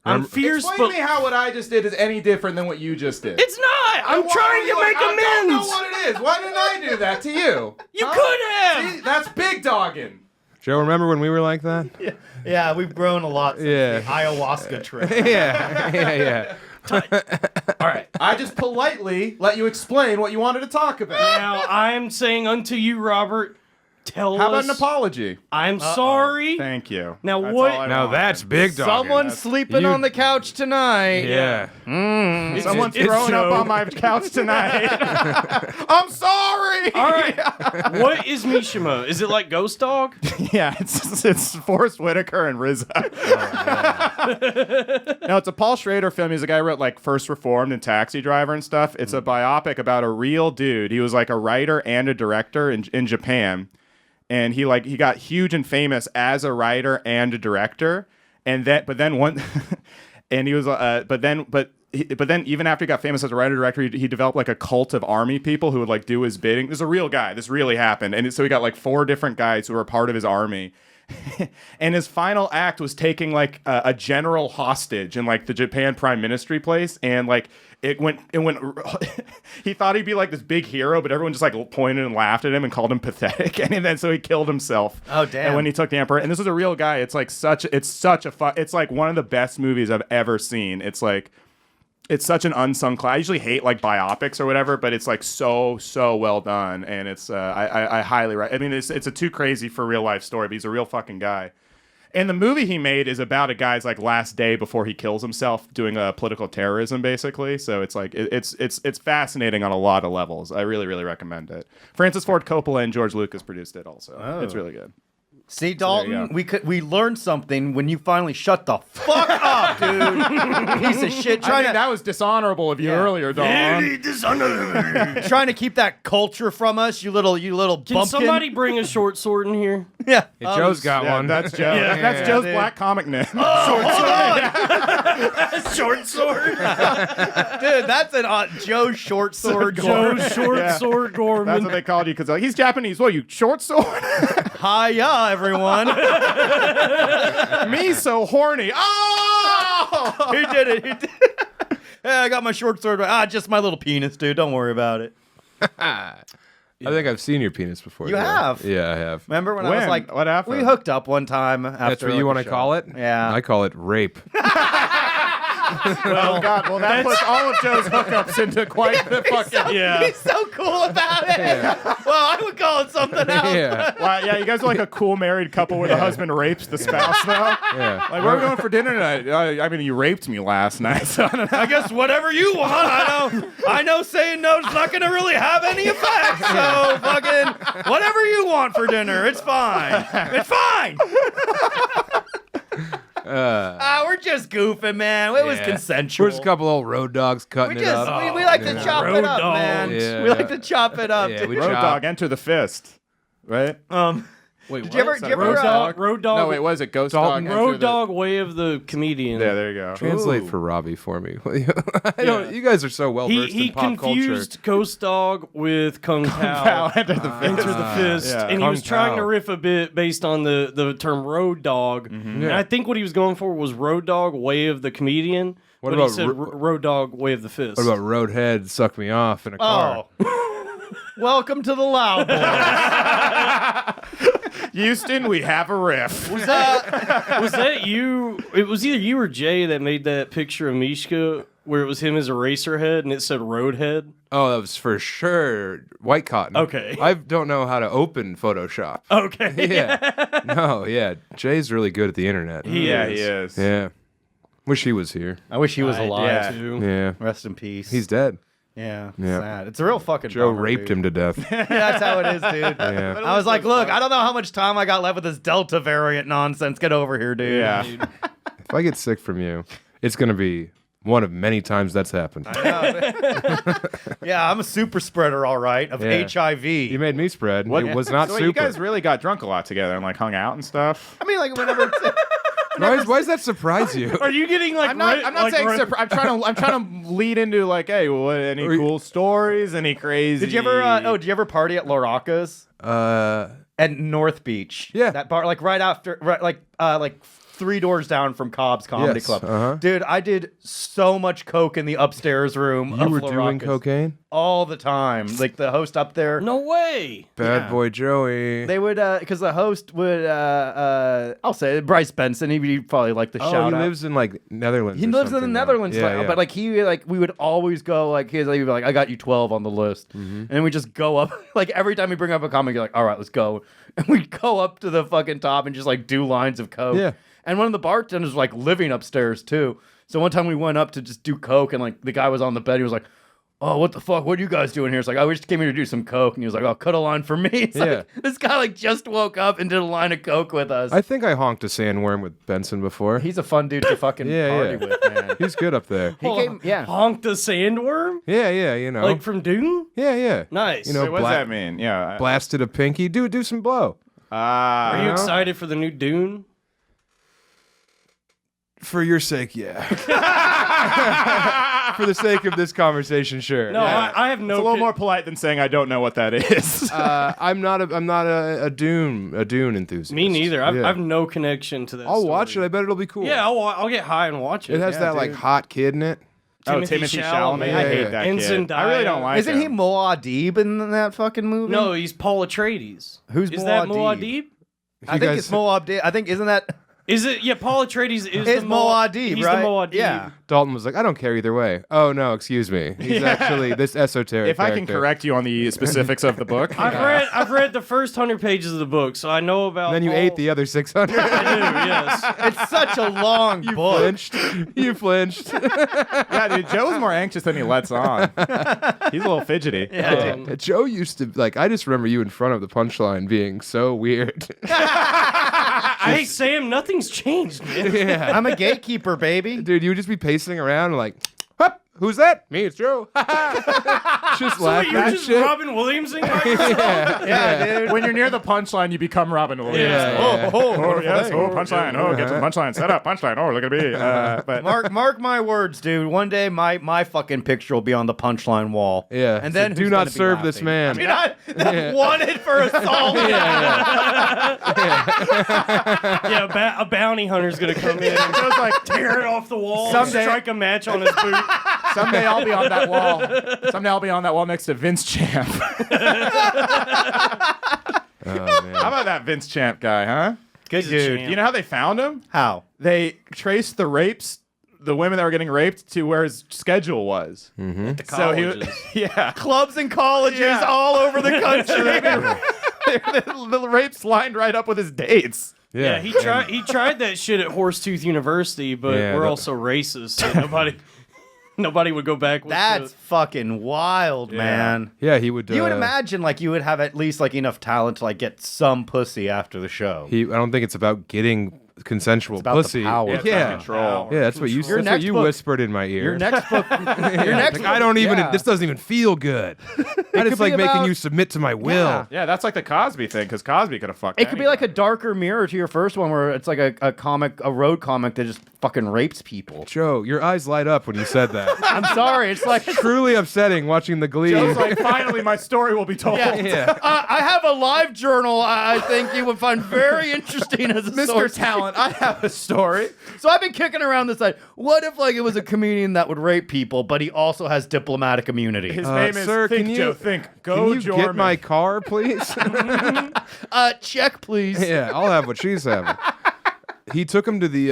I'm fierce, Explain but to me how what I just did is any different than what you just did. it's not. I'm Why trying are you to like, make I don't know amends. what it is. Why didn't I do that to you? You Huh? could have. See, that's big dogging. Joe, remember when we were like that? Yeah, we've grown a lot since Yeah. the ayahuasca trip. yeah. All right. I just politely let you explain what you wanted to talk about. Now I'm saying unto you, Robert, tell How about us. an apology? I'm sorry. Thank you. Now That's what- all I Now wanted. that's big dog. Someone's sleeping on the couch tonight. Yeah. Someone's it's throwing up Joe. on my couch tonight. I'm sorry. All right. What is Mishima? Is it like Ghost Dog? Yeah, it's Forrest Whitaker and RZA. No, it's a Paul Schrader film. He's a guy who wrote like First Reformed and Taxi Driver and stuff. It's a biopic about a real dude. He was like a writer and a director in Japan, and he got huge and famous as a writer and a director. And then even after he got famous as a writer director, he developed like a cult of army people who would like do his bidding. This is a real guy. This really happened. And so he got like 4 different guys who were part of his army. And his final act was taking like a general hostage in like the Japan Prime Ministry place. And like it went he thought he'd be like this big hero, but everyone just like pointed and laughed at him and called him pathetic. And then so he killed himself. Oh, damn. And when he took the emperor, and this is a real guy, it's like it's like one of the best movies I've ever seen. It's such an unsung class. I usually hate like biopics or whatever, but it's like so well done, and it's I highly I mean it's a too crazy for real life story, but he's a real fucking guy. And the movie he made is about a guy's like last day before he kills himself doing political terrorism, basically. So it's like it's fascinating on a lot of levels. I really recommend it. Francis Ford Coppola and George Lucas produced it also. Oh. It's really good. See, you Dalton, go. we learned something when you finally shut the fuck up, dude. Piece of shit. I think that was dishonorable of you earlier, Dawn. Trying to keep that culture from us, you little Can bumpkin. somebody bring a short sword in here? Yeah. Hey, Joe's got Yeah, one. that's Joe. Yeah. That's Joe's dude. black comic name. Short sword. Dude, that's an Joe short sword. Joe Short Yeah. Sword Gorman. That's what they called you because like, he's Japanese. What, you short sword? Hiya, everyone. Me so horny. Oh! He did it. He did it. Yeah, I got my short sword. Just my little penis, dude. Don't worry about it. I think I've seen your penis before. You Joe. have? Yeah, I have. Remember when I When? was like, What happened? we hooked up one time after. That's what like, you a want to show. call it? Yeah. I call it rape. Oh, God. Well, that puts all of Joe's hookups into quite the fucking... Yeah. He's so cool about it. Well, I would call it something else. yeah. Wow, yeah, you guys are like a cool married couple where the husband rapes the spouse, though. Yeah. Like, where are we going for dinner tonight? I mean, you raped me last night, so I don't know. I guess whatever you want. I know saying no's not going to really have any effect. So fucking whatever you want for dinner, it's fine. It's fine. We're just goofing, man. It was Yeah. consensual. We're just a couple old road dogs cutting we it just up. we like to Yeah. chop it Road up, dogs. man. Yeah. We like to chop it up. Yeah, dude. we Road chop. dog, enter the fist. Right? Wait, Did you ever? Is that Did you Road ever? Dog. Road Dog. No, wait, what is it? Ghost Dalton. dog? Road Dog Way of the Comedian. Yeah, there you go. Translate for Robbie for me. will you? I don't. You guys are so well versed He in pop culture. confused Ghost Dog with Kung Pow, Pao. enter the fist. Enter the Fist, yeah. and he Kung was trying to Pao. riff a bit based on the term Road Dog. And Yeah. I think what he was going for was Road Dog Way of the Comedian. What but about he said Road Dog Way of the Fist? What about Roadhead? Suck me off in a car. Oh. Welcome to the Loud Boys. Houston, we have a riff. Was that you? It was either you or Jay that made that picture of Mishka where it was him as a racer head and it said road head. Oh, that was for sure white cotton. Okay. I don't know how to open Photoshop. Okay. Yeah. No, yeah. Jay's really good at the internet. He is. Yeah. Wish he was here. I wish he was alive. Too. Yeah. Rest in peace. He's dead. Yeah. Yeah. Sad. It's a real fucking Joe bummer, raped dude. him to death. That's how it is, dude. Yeah. I was like, look, I don't know how much time I got left with this Delta variant nonsense. Get over here, dude. Yeah. If I get sick from you, it's going to be one of many times that's happened. Yeah, I'm a super spreader, all right, of Yeah. HIV. You made me spread. What- It was not So super. you guys really got drunk a lot together and like hung out and stuff. I mean, like, whenever... why does that surprise you? Are you getting like? I'm not saying. I'm trying to lead into like, hey, what? Any cool stories? Any crazy? Did you ever, did you ever party at Laraca's? At North Beach. Yeah. That bar, like, right after, like 3 doors down from Cobb's Comedy Yes, Club. uh-huh. Dude, I did so much coke in the upstairs room You of were doing Laraca's cocaine? all the time. Like, the host up there... No way. Bad boy Joey. They would, because the host would, I'll say it, Bryce Benson. He'd probably like the Oh, shout he out. lives in like Netherlands. He or lives in the something now. Netherlands Yeah, now, yeah. but like we would always go like he'd be like, I got you 12 on the list, and we just go up like every time we bring up a comic, you're like, all right, let's go, and we go up to the fucking top and just like do lines of coke. Yeah. And one of the bartenders was like living upstairs too. So one time we went up to just do coke, and like the guy was on the bed. He was like, oh, what the fuck? What are you guys doing here? It's like, oh, we just came here to do some coke. And he was like, oh, cut a line for me. It's like, this guy like just woke up and did a line of coke with us. I think I honked a sandworm with Benson before. He's a fun dude to fucking party with, man. He's good up there. He came, yeah. Honked the sandworm? Yeah, you know. Like from Dune? yeah. Nice. You know, Wait, what does that mean? Yeah. blasted a pinky. Do some blow. Are you know? excited for the new Dune? For your sake, yeah. For the sake of this conversation, sure. No, I have no. It's a little more polite than saying I don't know what that is. I'm not a Dune enthusiast. Me neither. I Yeah. have no connection to that. I'll watch it. I bet it'll be cool. Yeah, I'll get high and watch it. It has that like hot kid in it. Timothy Chalamet. I hate that And kid. Zendaya. I really don't like Isn't him. he Muad'Dib in that fucking movie? No, he's Paul Atreides. Who's Is that Muad'Dib? Muad'Dib? I think it's Muad'Dib. I think, isn't that... Is it? Yeah, Paul Atreides is It's the Muad'Dib, He's right? the Muad'Dib. Yeah. Dalton was like, I don't care either way. Oh no, excuse me. He's actually this esoteric. If I can character. correct you on the specifics of the book, I've read the first 100 pages of the book, so I know about. Then you Paul. ate the other 600. I do, yes. It's such a long book. flinched. You flinched. yeah, dude, Joe's more anxious than he lets on. He's a little fidgety. Joe used to like. I just remember you in front of the punchline being so weird. Hey Sam, nothing's changed, man. Yeah, I'm a gatekeeper, baby. dude, you would just be pacing around like, "Hup, who's that? Me, it's Joe." Just So wait, laughing you're at just shit. Robin Williamsing by yourself? Yeah, Dude, when you're near the punchline, you become Robin Williams. Yeah. Oh, yes. Oh, punchline. Oh, get to the punchline. Set up. Punchline. Oh, look at me. But Mark my words, dude. One day my fucking picture will be on the punchline wall. Yeah. And So then do who's not gonna be serve this laughing? man. Dude, I wanted for assault. Yeah, a bounty hunter's gonna come in and Joe's like, tear it off the wall, Someday- strike a match on his boot. someday I'll be on that wall. Someday I'll be on that wall next to Vince Champ. Oh man. How about that Vince Champ guy, huh? Good dude. You know how they found him? How? They traced the women that were getting raped to where his schedule was. The So colleges. yeah. Clubs and colleges Yeah. all over the country. the rapes lined right up with his dates. Yeah, he tried that shit at Horsetooth University, but Yeah, we're that- also racist, so nobody would go back with That's fucking wild, man. Yeah, he would. You would imagine like you would have at least like enough talent to like get some pussy after the show. I don't think it's about getting consensual about the pussy. power. Yeah, It's yeah. Control. Yeah, that's what you. Your That's next what you book- whispered in my ear. Your next book. Your next Like, book, I don't even. yeah. This doesn't even feel good. I just be like making about- you submit to my will. Yeah. Yeah, that's like the Cosby thing, because Cosby could have fucked It could be like a darker mirror to your first one, where it's like a road comic that just fucking rapes people. Joe, your eyes light up when you said that. I'm sorry, it's like Truly upsetting watching the Glee. Joe's like, finally, my story will be told. yeah. I have a live journal. I think you would find very interesting as a Mr. source. Tallent, on. I have a story. So I've been kicking around this idea. What if like it was a comedian that would rape people, but he also has diplomatic immunity? His name is sir, Think can you- Joe Think. Can Go you Jorman. get my car, please? Check, please. Yeah, I'll have what she's having. He took him to the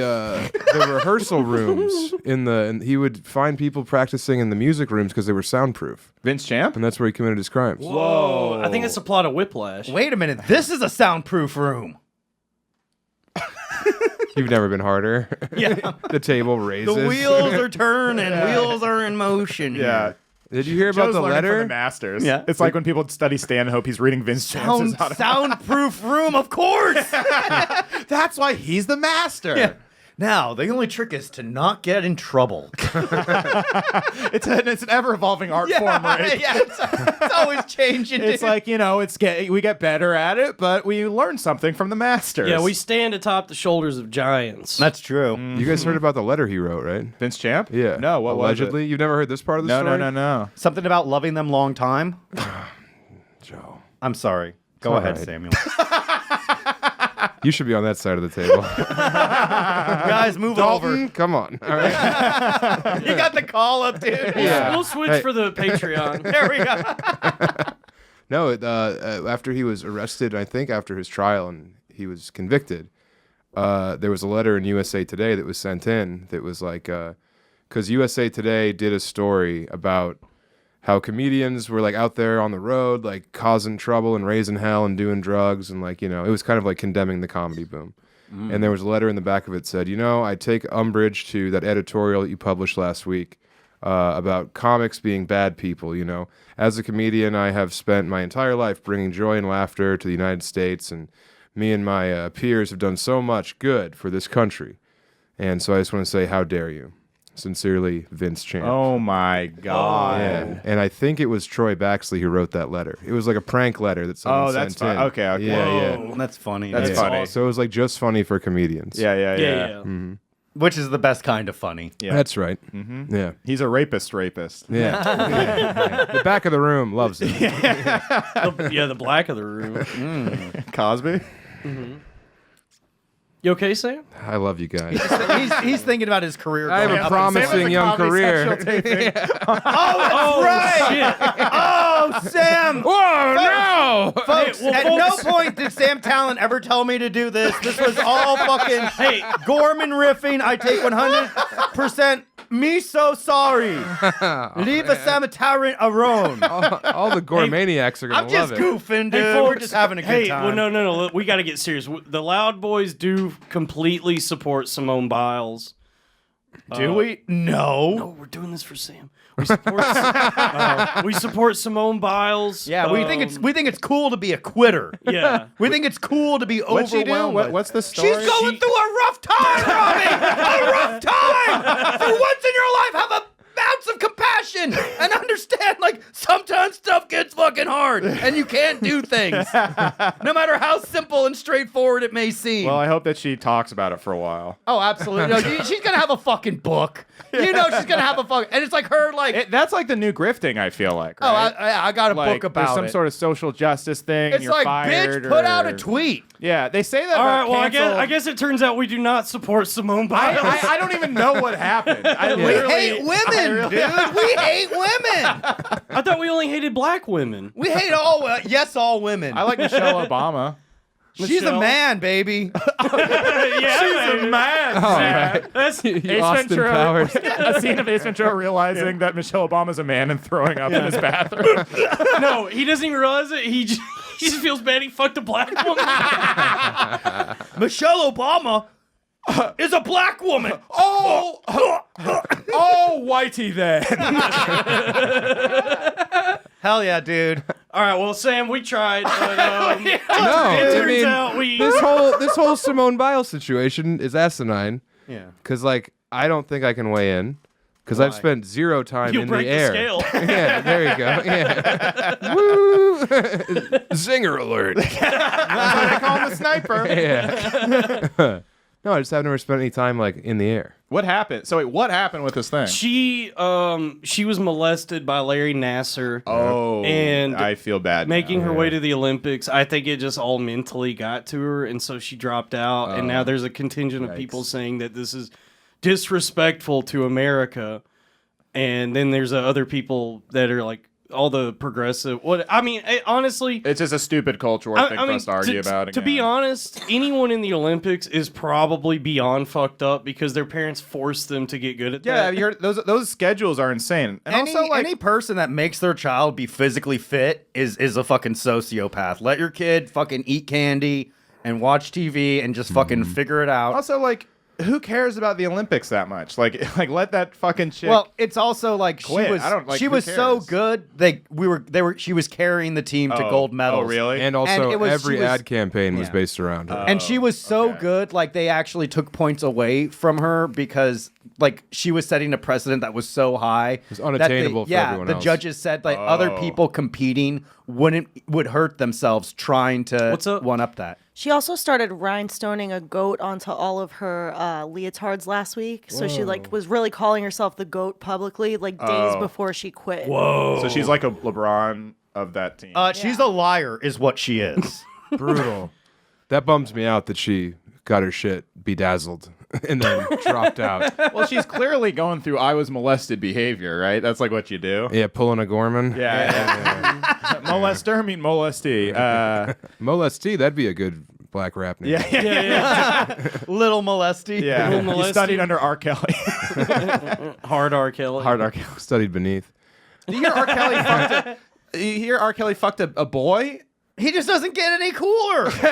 rehearsal rooms and he would find people practicing in the music rooms because they were soundproof, Vince Champ? and that's where he committed his crimes. Whoa. I think it's the plot of Whiplash. Wait a minute. This is a soundproof room. You've never been harder. Yeah. The table raises. The wheels are turning. Wheels are in motion. Yeah. Here. Did you hear about Joe's the learning from letter? the masters. Yeah. It's like when people study Stanhope, he's reading Vince Champ's Soundproof room, of course. That's why he's the master. Yeah. Now, the only trick is to not get in trouble. It's an ever-evolving art form, right? Yeah, it's always changing. It's dude. like, we get better at it, but we learn something from the masters. Yeah, we stand atop the shoulders of giants. That's true. You guys heard about the letter he wrote, right? Vince Champ? Yeah. No, what allegedly? You've never heard this part of the was it? story? No. Something about loving them long time. Joe. I'm sorry. Go all ahead, right. Samuel. You should be on that side of the table. Guys, move Dalton, over. come on. All right. You got the call up, dude. Yeah. We'll switch Hey. for the Patreon. There we go. No, after he was arrested, I think after his trial and he was convicted, there was a letter in USA Today that was sent in that was like, because USA Today did a story about how comedians were like out there on the road, like causing trouble and raising hell and doing drugs. And like, it was kind of like condemning the comedy boom. And there was a letter in the back of it said, I take umbrage to that editorial that you published last week about comics being bad people. As a comedian, I have spent my entire life bringing joy and laughter to the United States. And me and my peers have done so much good for this country. And so I just want to say, how dare you? Sincerely, Vince Champ. Oh, my God. Yeah, and I think it was Troy Baxley who wrote that letter. It was like a prank letter that someone that's sent fun. in. Okay. Yeah. That's funny. That's dude. funny. So it was like just funny for comedians. Yeah. Yeah. Which is the best kind of funny. Yeah. That's right. Mm-hmm. Yeah. He's a rapist. Yeah. The back of the room loves it. The black of the room. Cosby? You okay, Sam? I love you guys. He's thinking about his career. I have going a up. promising young career. Oh, shit. Oh, Sam! Whoa, no! Folks, Hey, well, at folks- no point did Sam Tallent ever tell me to do this. This was all fucking Gorman riffing. I take 100% me so sorry. Leave a Sam Tallent alone. All the Gormaniacs are going I'm to love just it. goofing, dude. Hey, We're folks, just having a good hey, time. well, no. We got to get serious. The Loud Boys do completely support Simone Biles. Do we? No. No, we're doing this for Sam. We support Simone Biles. Yeah, we think it's cool to be a quitter. Yeah. We think it's cool to be What'd she do? overwhelmed. What's the story? She's going through a rough time, Robbie! A rough time! For once in your life, have a ounce of compassion and understand, like, sometimes stuff gets fucking hard and you can't do things. No matter how simple and straightforward it may seem. Well, I hope that she talks about it for a while. Oh, absolutely. No, she's going to have a fucking book. She's going to have a fucking... And it's like her, like... That's like the new grifting, I feel like. Oh, Right? I got a like, book about there's some it. sort of social justice thing. It's you're like, fired, bitch, put out a or- tweet. Yeah, they say that. All about right, well, cancel- I guess it turns out we do not support Simone Biles. I don't even know what happened. I We literally hate women, dude. We hate women. I thought we only hated black women. We hate all women. I like Michelle Obama. She's a Michelle. man, baby. Yeah, She's a man. All right. That's You Ace Austin Ventura, Powers. a scene of Ace Ventura realizing that Michelle Obama's a man and throwing up in his bathroom. no. He doesn't even realize it. He just feels bad. He fucked a black woman. Michelle Obama is a black woman. Oh, whitey then. Hell yeah, dude. All right, well, Sam, we tried, but No, it I turns mean, out we. this whole Simone Biles situation is asinine. Yeah. Because, like, I don't think I can weigh in. Because I've spent zero time You in break the air. scale. Yeah, there you go. Yeah. Woo! Zinger alert. I call him a sniper. Yeah. No, I just have never spent any time, like, in the air. What happened? So wait, what happened with this thing? She was molested by Larry Nassar. Oh, and I feel bad. Making now. her way to the Olympics. I think it just all mentally got to her, and so she dropped out. And now there's a contingent of people saying that this is disrespectful to America. And then there's other people that are like, all the progressive. Honestly, it's just a stupid culture war thing for us to argue about. To be honest, anyone in the Olympics is probably beyond fucked up because their parents forced them to get good at that. Yeah, have you heard, those schedules are insane. And also, also, like, any person that makes their child be physically fit is a fucking sociopath. Let your kid fucking eat candy and watch TV and just fucking figure it out. also, like, who cares about the Olympics that much? Like let that fucking chick. Well, it's also like quit. She was so good. She was carrying the team to gold medals. Oh, really? And also, And every ad campaign was based around her. And she was so good, like they actually took points away from her because like she was setting a precedent that was so high. It was unattainable for everyone else. The judges said like other people competing would hurt themselves trying to one up that. She also started rhinestoning a goat onto all of her leotards last week. So she was really calling herself the goat publicly, like days before she quit. Whoa. So she's like a LeBron of that team. She's a liar, is what she is. Brutal. That bums me out that she got her shit bedazzled and then dropped out. Well, she's clearly going through I was molested behavior, right? That's like what you do. Yeah, pulling a Gorman. Yeah. Molester, mean molesty. Molesty, that'd be a good black rap name. Yeah. Little molesty. Yeah. Little He molesty. studied under R. Kelly. Hard R. Kelly. Hard R. Kelly. Studied beneath. You hear R. Kelly fucked a boy? He just doesn't get any cooler. Him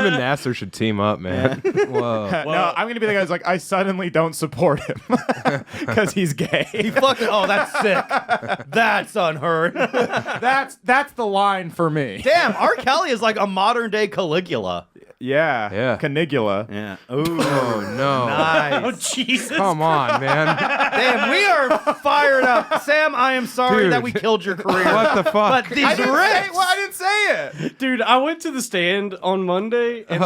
and Nasser should team up, man. Whoa. No, I'm gonna be the guy who's like, I suddenly don't support him because he's gay. He fucking. Oh, that's sick. That's unheard. That's the line for me. Damn, R. Kelly is like a modern day Caligula. Yeah. Yeah. Canigula. Yeah. Oh, no. Nice. Oh, Jesus. Come on, man. Damn, we are fired up. Sam, I am sorry Dude. that we killed your career. What the fuck? But these I didn't riffs. say it. Dude, I went to the stand on Monday and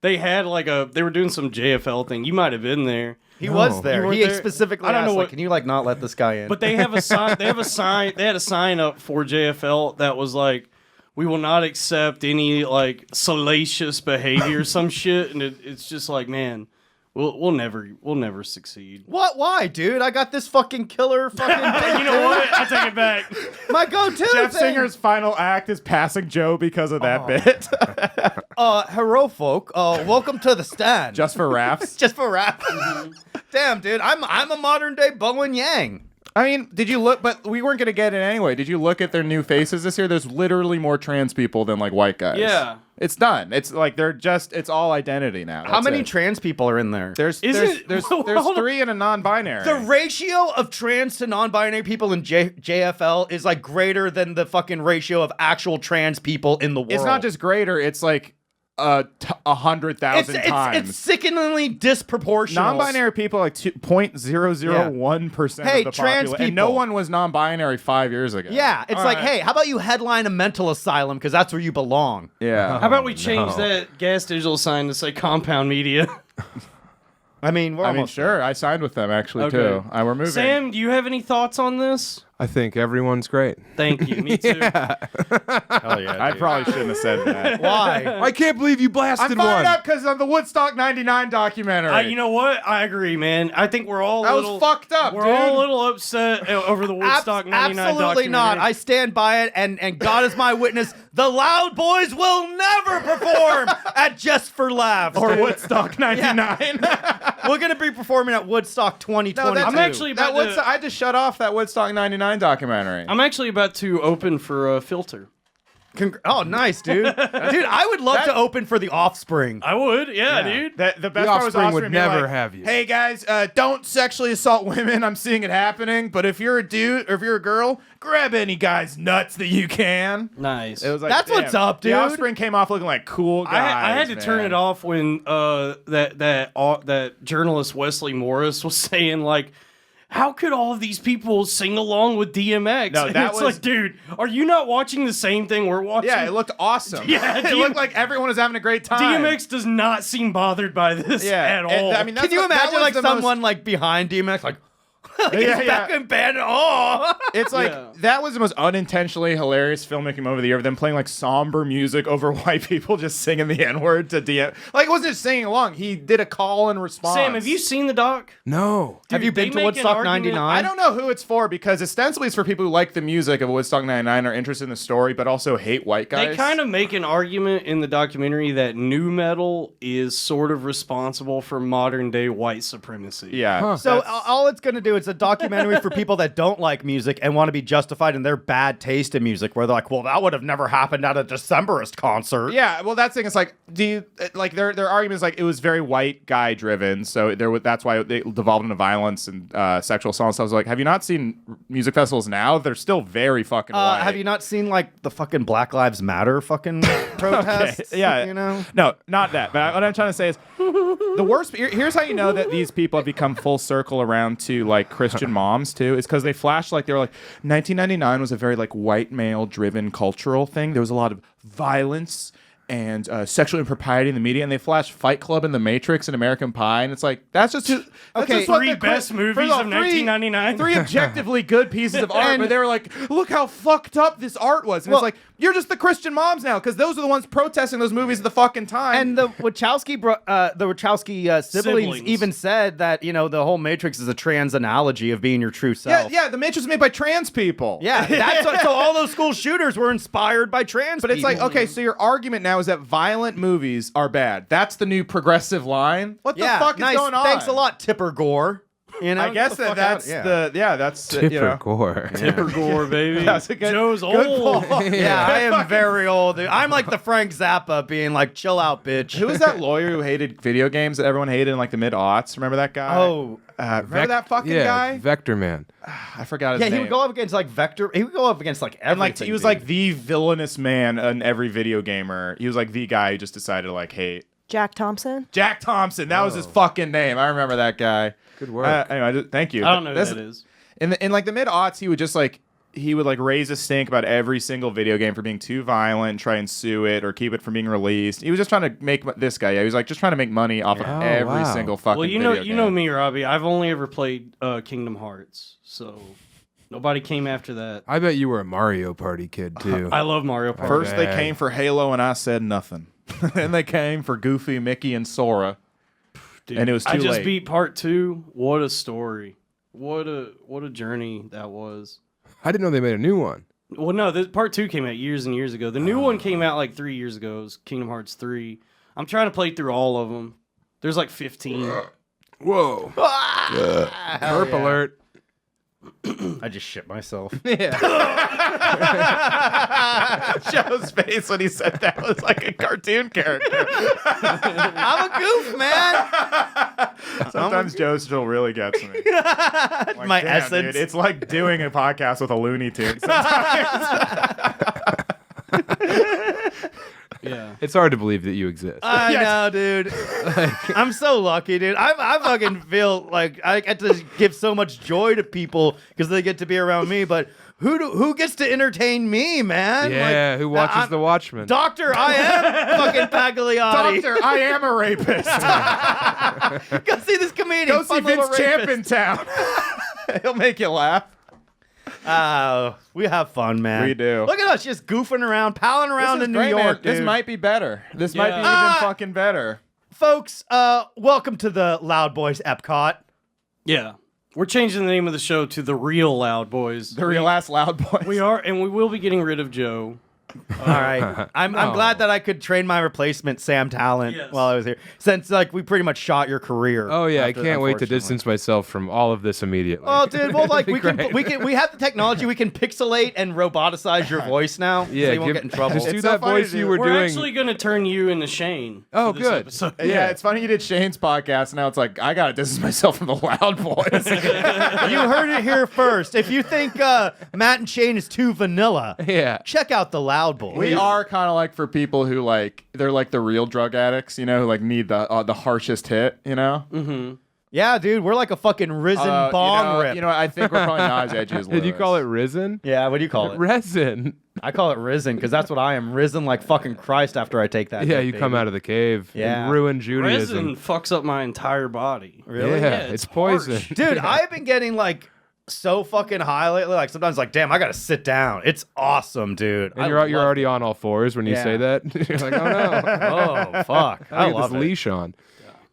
they were doing some JFL thing. You might have been there. He was there. You weren't He there? specifically I don't asked, know like, what- can you like not let this guy in? But they have a sign. They had a sign up for JFL that was like, "We will not accept any like salacious behavior," some shit, and it's just like, man, we'll never succeed. What? Why, dude? I got this fucking killer fucking. You know what? I take it back. My go-to Jeff thing. Singer's final act is passing Joe because of that bit. Hello, folk. Welcome to the stand. Just for laughs. Just for rap. Damn, dude. I'm a modern day Bowen Yang. I mean, did you look? But we weren't going to get it anyway. Did you look at their new faces this year? There's literally more trans people than like white guys. Yeah. It's done. It's like it's all identity now. How That's many it. trans people are in there? There's Hold on. 3 and a non-binary. The ratio of trans to non-binary people in JFL is like greater than the fucking ratio of actual trans people in the world. It's not just greater. It's like 100,000 times. It's sickeningly disproportional. Non-binary people are like 0.001% Hey, of the trans population. And no people. one was non-binary 5 years ago. Yeah, it's All like, right. hey, how about you headline a mental asylum because that's where you belong. Yeah. How about we change that gas digital sign to say Compound Media? I mean, we're almost sure. I signed with them actually Okay. too. We're moving. Sam, do you have any thoughts on this? I think everyone's great. Thank you. Me too. Hell yeah, I probably shouldn't have said that. Why? I can't believe you blasted I'm fired one. up because of the Woodstock '99 documentary. You know what? I agree, man. I think we're all That a was little fucked up, We're dude. all a little upset over the Woodstock '99 Absolutely not. I stand by it, and God is my witness. The Loud Boys will never perform at Just for Laughs. or Woodstock '99. We're gonna be performing at Woodstock 2022. I'm actually That about Woodstock, to. I just shut off that Woodstock '99 documentary. I'm actually about to open for a filter. Oh, nice, dude. Dude, I would love to open for The Offspring. I would, yeah, dude. The best part was Offspring would Offspring being never like, have you. Hey guys, don't sexually assault women. I'm seeing it happening. But if you're a dude or if you're a girl, grab any guy's nuts that you can. Nice. It was like, That's what's damn. up, dude. The Offspring came off looking like cool guys. I had to turn man. it off when that journalist Wesley Morris was saying like, how could all of these people sing along with DMX? No, And that it's was- like, dude, are you not watching the same thing we're watching? Yeah, it looked awesome. Yeah, it looked like everyone was having a great time. DMX does not seem bothered by this at all. and, I mean, that's Can you what- that imagine was like the someone like behind DMX like he's Yeah, back yeah. in band? Oh, It's like Yeah. that was the most unintentionally hilarious filmmaking moment of the year. Of them playing like somber music over white people just singing the N-word to DM. Like, it wasn't just singing along. He did a call and response. Sam, have you seen the doc? No. have you they been to make an Woodstock argument- '99? I don't know who it's for because ostensibly it's for people who like the music of Woodstock '99, are interested in the story, but also hate white guys. They kind of make an argument in the documentary that nu metal is sort of responsible for modern day white supremacy. yeah. So that's- all it's going to do, it's a documentary for people that don't like music and want to be justified in their bad taste in music, where they're like, well, that would have never happened at a Decemberist concert. Yeah, well, that's the thing. It's like, do you like their argument is like it was very white guy driven, so that's why they devolved into violence and sexual assault. So I was like, have you not seen music festivals now? They're still very fucking white. Have you not seen like the fucking Black Lives Matter fucking protests? Yeah, you know. No, not that. But what I'm trying to say is, the worst. Here's how you know that these people have become full circle around to like Christian moms too. Is because they flashed like they were like 1999 was a very like white male driven cultural thing. There was a lot of violence and sexual impropriety in the media, and they flashed Fight Club and The Matrix and American Pie, and it's like that's just that's Okay, just what three the best movies first of 1999. Three objectively good pieces of art, but they were like, look how fucked up this art was, and it's like you're just the Christian moms now because those are the ones protesting those movies at the fucking time. And the Wachowski siblings even said that, you know, the whole Matrix is a trans analogy of being your true self. yeah, the Matrix was made by trans people. Yeah, that's what, so all those school shooters were inspired by trans But it's people. like, okay, so your argument now is that violent movies are bad. That's the new progressive line. What the fuck is going on? Thanks a lot, Tipper Gore. You know, I guess get the fuck that's out. that's Tipper you know. Gore. Tipper Gore, baby. That's a good, Joe's good old. pull. Yeah, I am very old. Dude. I'm like the Frank Zappa being like, chill out, bitch. Who was that lawyer who hated video games that everyone hated in like the mid-aughts? Remember that guy? Oh, remember that fucking guy? Vector Man. I forgot his yeah, name. he would go up against like Vector. He would go up against like everything. and like he was dude. like the villainous man in every video gamer. He was like the guy who just decided to like hate. Jack Thompson. Jack Thompson, that was his fucking name. I remember that guy. Good work. Anyway, thank you. I don't know who that is. In like the mid-aughts, he would just like raise a stink about every single video game for being too violent, try and sue it or keep it from being released. He was just trying to make this guy. Yeah, he was like just trying to make money off of every single fucking. Well, you video know game. me, Robbie. I've only ever played Kingdom Hearts, so nobody came after that. I bet you were a Mario Party kid too. I love Mario Party. First they Okay. came for Halo and I said nothing. Then they came for Goofy, Mickey, and Sora. Dude, and it was too I just late. beat part 2. What a story! What a journey that was. I didn't know they made a new one. Well, no, part 2 came out years and years ago. The new one came out like 3 years ago. It was Kingdom Hearts 3. I'm trying to play through all of them. There's like 15. Whoa. Burp alert. I just shit myself. Joe's face when he said that was like a cartoon character. I'm a goof, man. Sometimes Joe still really gets me. Like, My damn, essence. dude, it's like doing a podcast with a Looney Tune sometimes. Yeah. It's hard to believe that you exist. I know, dude. I'm so lucky, dude. I fucking feel like I get to give so much joy to people because they get to be around me. But who gets to entertain me, man? yeah, Like, who watches I'm- The Watchmen? Doctor, I am fucking Pagliatti. Doctor, I am a rapist. Go see this comedian. Go see fun little Vince Champ rapist. in town. He'll make you laugh. We have fun, man. We do. Look at us just goofing around, palling around This is in New great, man. York, dude. This might be better. This might be even Yeah. fucking better. Folks, welcome to the Loud Boys Epcot. Yeah. We're changing the name of the show to The Real Loud Boys. The real ass loud boys. We are, and we will be getting rid of Joe. All right. I'm glad that I could train my replacement, Sam Tallent, Yes. while I was here. Since like we pretty much shot your career. Oh yeah, I after- can't wait to unfortunately. distance myself from all of this immediately. Oh, dude, well, like That'd be great. we have the technology. We can pixelate and roboticize your voice now. Yeah, so you won't get in trouble. Just do It's so that funny voice to you do. were We're doing. actually going to turn you into Shane. Oh, for this good. episode. Yeah, it's funny you did Shane's podcast, and now it's like, I got to distance myself from the loud boys. You heard it here first. If you think Matt and Shane is too vanilla, Yeah. check out the Loud Boys. We are kind of like for people who like, they're like the real drug addicts, you know, who like need the harshest hit, you know? Mm-hmm. Yeah, dude, we're like a fucking risen bong rip. You know, I think we're probably not as edgy as Did you Lewis. call it risen? Yeah, what do you call it? Resin. I call it risen because that's what I am. Risen like fucking Christ after I take that. Yeah, hit, you baby. come out of the cave Yeah. and ruin Judaism. Resin fucks up my entire body. Really? Yeah, it's poison. harsh. Dude, I've been getting like so fucking high lately. Like sometimes, like, damn, I gotta sit down. It's awesome, dude. And you're already on all fours when you Yeah. say that. You're like, oh no, Oh fuck, I I got love this it. leash on.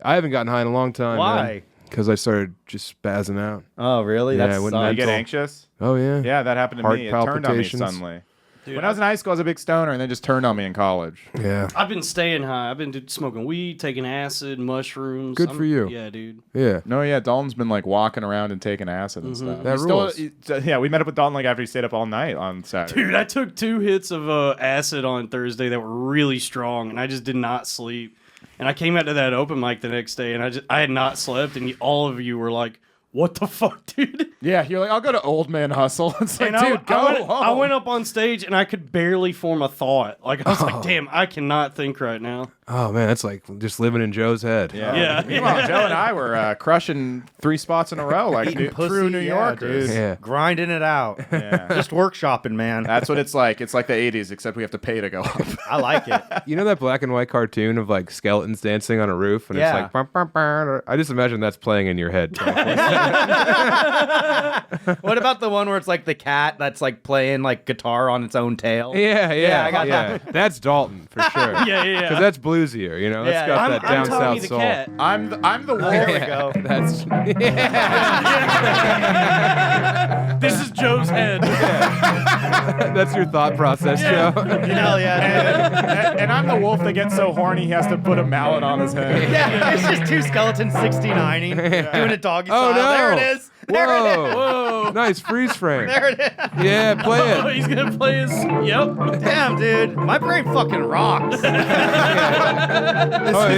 I haven't gotten high in a long time. Why? Because I started just spazzing out. Oh really? Yeah, That's I wouldn't You mental. get anxious? Oh yeah. Yeah, that happened to Heart me. It turned on me palpitations. suddenly. Dude, When I was in high school, I was a big stoner, and then just turned on me in college. Yeah. I've been staying high. I've been smoking weed, taking acid, mushrooms. Good for you. Yeah, dude. Yeah. No, yeah, Dalton's been like walking around and taking acid and stuff. That He's still- rules. yeah, we met up with Dalton like after he stayed up all night on Saturday. Dude, I took 2 hits of acid on Thursday that were really strong, and I just did not sleep. And I came out to that open mic the next day, and I had not slept, and all of you were like, "What the fuck, dude?" Yeah, you're like, I'll go to Old Man Hustle. It's like, And dude, go home. I went up on stage, and I could barely form a thought. Like I was like, "Damn, I cannot think right now." Oh man, that's like just living in Joe's head. Yeah. Meanwhile, Joe and I were crushing 3 spots in a row like true New Yorkers. dude. Yeah. Grinding it out. Yeah. Just workshopping, man. That's what it's like. It's like the 80s, except we have to pay to go up. I like it. You know that black and white cartoon of like skeletons dancing on a roof, and Yeah. it's like, "Bum, bum, bum." I just imagine that's playing in your head. What about the one where it's like the cat that's like playing like guitar on its own tail? Yeah, I got that. That's Dalton for sure. Yeah. Because that's bluesier, you know. That's Yeah, got I'm, that I'm down Tommy south the soul. cat. I'm the wolf. There we go. That's This is Joe's head. that's your thought process, Joe. Hell yeah. and I'm the wolf that gets so horny he has to put a mallet on his head. Yeah, it's just 2 skeletons 69ing, doing a doggy Oh, style. no. There it is. There it is. Whoa. Nice freeze frame. There it is. Yeah, play Oh, it. he's gonna play his. Yep. Damn, dude. My brain fucking rocks. Oh,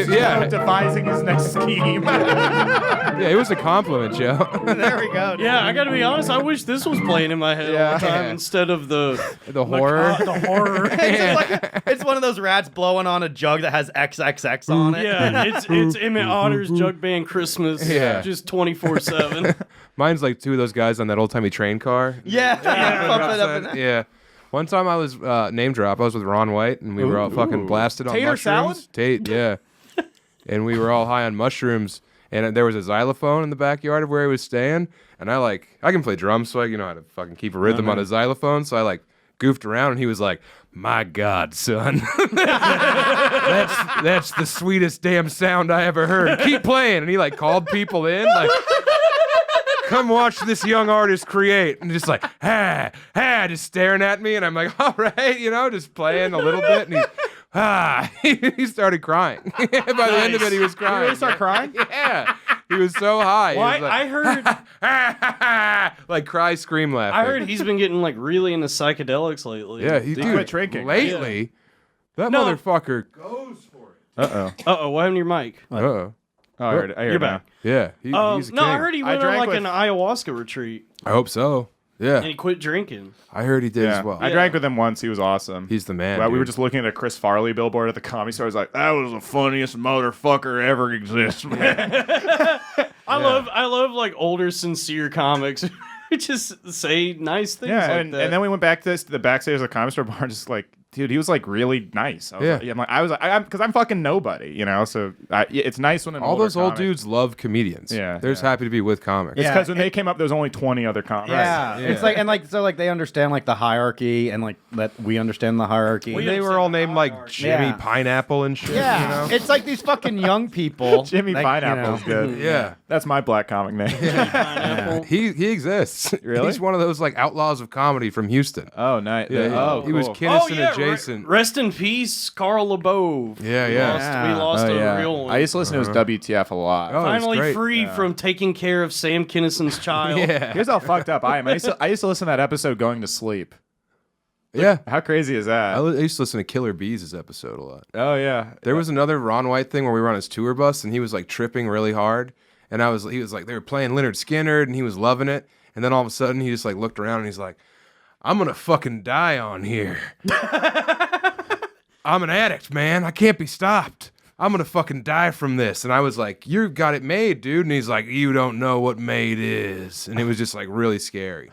yeah. Devising his next scheme. Yeah, it was a compliment, Joe. There we go. dude. Yeah, I gotta be honest. I wish this was playing in my head all the time instead of the The horror. The horror. It's, just like, it's one of those rats blowing on a jug that has XXX on it. Yeah, it's Emmett Otter's Jug Band Christmas. Yeah. Just 24/7. Mine's like 2 of those guys on that old timey train car. Yeah. Pump it up and down. Yeah. One time I was name drop. I was with Ron White, and we were all fucking blasted on Tater mushrooms. salad? Tate, yeah. And we were all high on mushrooms, and there was a xylophone in the backyard of where he was staying. And I can play drums, so I know how to fucking keep a rhythm on a xylophone. So I goofed around, and he was like, "My God, son, that's the sweetest damn sound I ever heard. Keep playing." And he called people in, come watch this young artist create, and just just staring at me, and I'm like, all right, just playing a little bit, and he started crying. By the end of it, he was crying. You really start crying? Yeah, he was so high. Well, He was I heard cry, scream, laughing. I heard he's been getting really into psychedelics lately. Yeah, he quit drinking. lately. That No. motherfucker goes for it. Uh-oh, what happened to your mic? Uh-oh. Oh, I heard it. You're back. Yeah, he's a No, I king. heard he I went on drank an with- ayahuasca retreat I hope so. Yeah, and he quit drinking. I heard he did Yeah. as well. I drank with him once. He was awesome. He's the man. Well, we dude. were just looking at a Chris Farley billboard at the Comedy Store. I was like, that was the funniest motherfucker ever exists, man. I love older, sincere comics who just say nice things Yeah, like and that. then we went back to the backstage of the Comedy Store bar, just dude, he was really nice. Because I'm fucking nobody, So it's nice when all those old dudes love comedians. Yeah, they're just yeah. happy to be with comics. It's Yeah. because when they came up, there was only 20 other comics. Yeah. It's they understand the hierarchy and that we understand the hierarchy. We They were all named Jimmy Yeah. Pineapple and shit. yeah, You know? it's like these fucking young people. Jimmy Pineapple's good. Yeah. That's my black comic name. Pineapple. He exists. Really? He's one of those outlaws of comedy from Houston. Oh, nice. Yeah, he was cool. Kinnison adjacent. Rest in peace, Carl LeBove. Yeah, We yeah. lost, we lost Oh, a yeah. real one. I used to listen to his WTF a lot. Oh, it's Finally great. free from taking care of Sam Kinnison's child. Yeah. Here's how fucked up I am. I used to listen to that episode going to sleep. Yeah. How crazy is that? I used to listen to Killer Bees' episode a lot. Oh, yeah. There was another Ron White thing where we were on his tour bus and he was tripping really hard. And he was they were playing Leonard Skinner and he was loving it. And then all of a sudden he just looked around and he's like, I'm gonna fucking die on here. I'm an addict, man. I can't be stopped. I'm gonna fucking die from this. And I was like, you got it made, dude. And he's like, you don't know what made is. And it was just like really scary.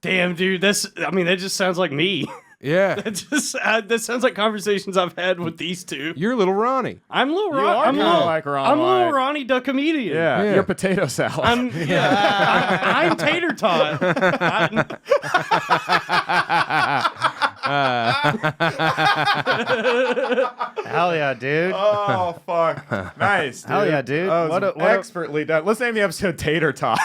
Damn, dude, that just sounds like me. Yeah. That sounds like conversations I've had with these two. You're little Ronnie. I'm little You are Ronnie. kinda like Ron I'm little White. Ronnie the comedian. Yeah, you're potato salad. I'm Tater Tot. Hell yeah, dude. Oh fuck! Nice, dude. Hell yeah, dude. Oh, What a- expertly done. Let's name the episode "Tater Tot."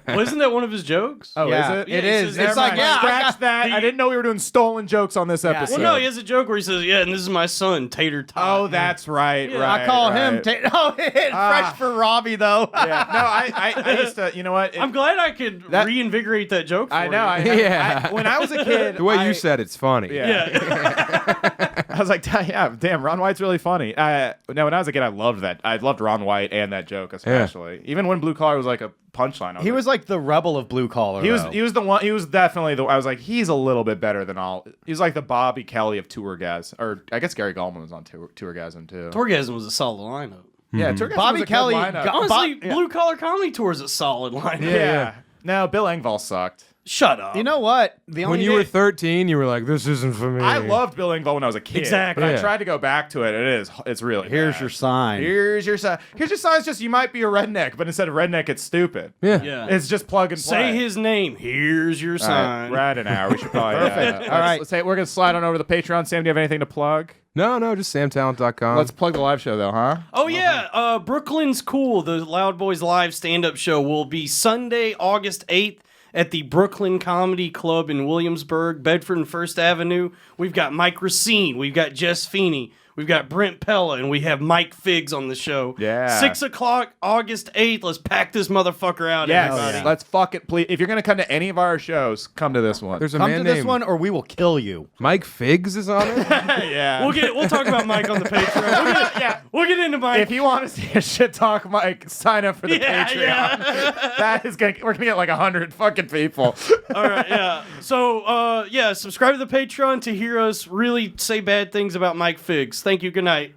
Wasn't that one of his jokes? Oh, Yeah, is it? it he is. says- It's Never like, mind. yeah, scratch that. I didn't know we were doing stolen jokes on this episode. Well, no, he has a joke where he says, "Yeah, and this is my son, Tater Tot." Oh, that's right. Right. I call him. right. Fresh for Robbie though. Yeah. No, I used to. You know what? I'm glad I could That- reinvigorate that joke. For I know. you. Yeah. When I was a kid, The way you said it's funny. Yeah. I was like, yeah, damn, Ron White's really funny. Now, when I was a kid, I loved that. I loved Ron White and that joke especially. Even when Blue Collar was like a punchline. He was like the rebel of blue collar. He was the one. He was definitely the. I was like, he's a little bit better than all. He's like the Bobby Kelly of tour guys, or I guess Gary Goldman was on Tourgasm too. Tourgasm was a solid lineup. Yeah, Tourgasm Bobby was a good Kelly lineup. Honestly, yeah. Blue Collar Comedy Tour is a solid lineup. Yeah. No, Bill Engvall sucked. Shut up. You know what? The When only you were 13, you were like, this isn't for me. I loved Bill Engvall when I was a kid. Exactly. But Yeah. I tried to go back to it. It's really here's bad. your sign. Here's your sign. Here's your sign. It's just you might be a redneck, but instead of redneck, it's stupid. Yeah. Yeah. It's just plug and play. Say his name. Here's your All sign. right, we're at an hour. We should probably. Perfect. All right. Let's say we're gonna slide on over to the Patreon. Sam, do you have anything to plug? No, just samtalent.com. Let's plug the live show though, huh? Oh yeah, Brooklyn's Cool, the Loud Boys live stand-up show will be Sunday, August 8th at the Brooklyn Comedy Club in Williamsburg, Bedford and First Avenue. We've got Mike Racine, we've got Jess Feeney, we've got Brent Pella, and we have Mike Figs on the show. Yeah. 6 o'clock, August 8th. Let's pack this motherfucker out, Yes. everybody. Let's fuck it, please. If you're gonna come to any of our shows, come to this one. There's a Come man to this named one, or we will kill you. Mike Figs is on it. yeah. We'll talk about Mike on the Patreon. We'll get into Mike. If you want to see a shit talk, Mike, sign up for the Patreon. Yeah. That is we're gonna get like 100 fucking people. All right, yeah. So, subscribe to the Patreon to hear us really say bad things about Mike Figs. Thank you. Good night.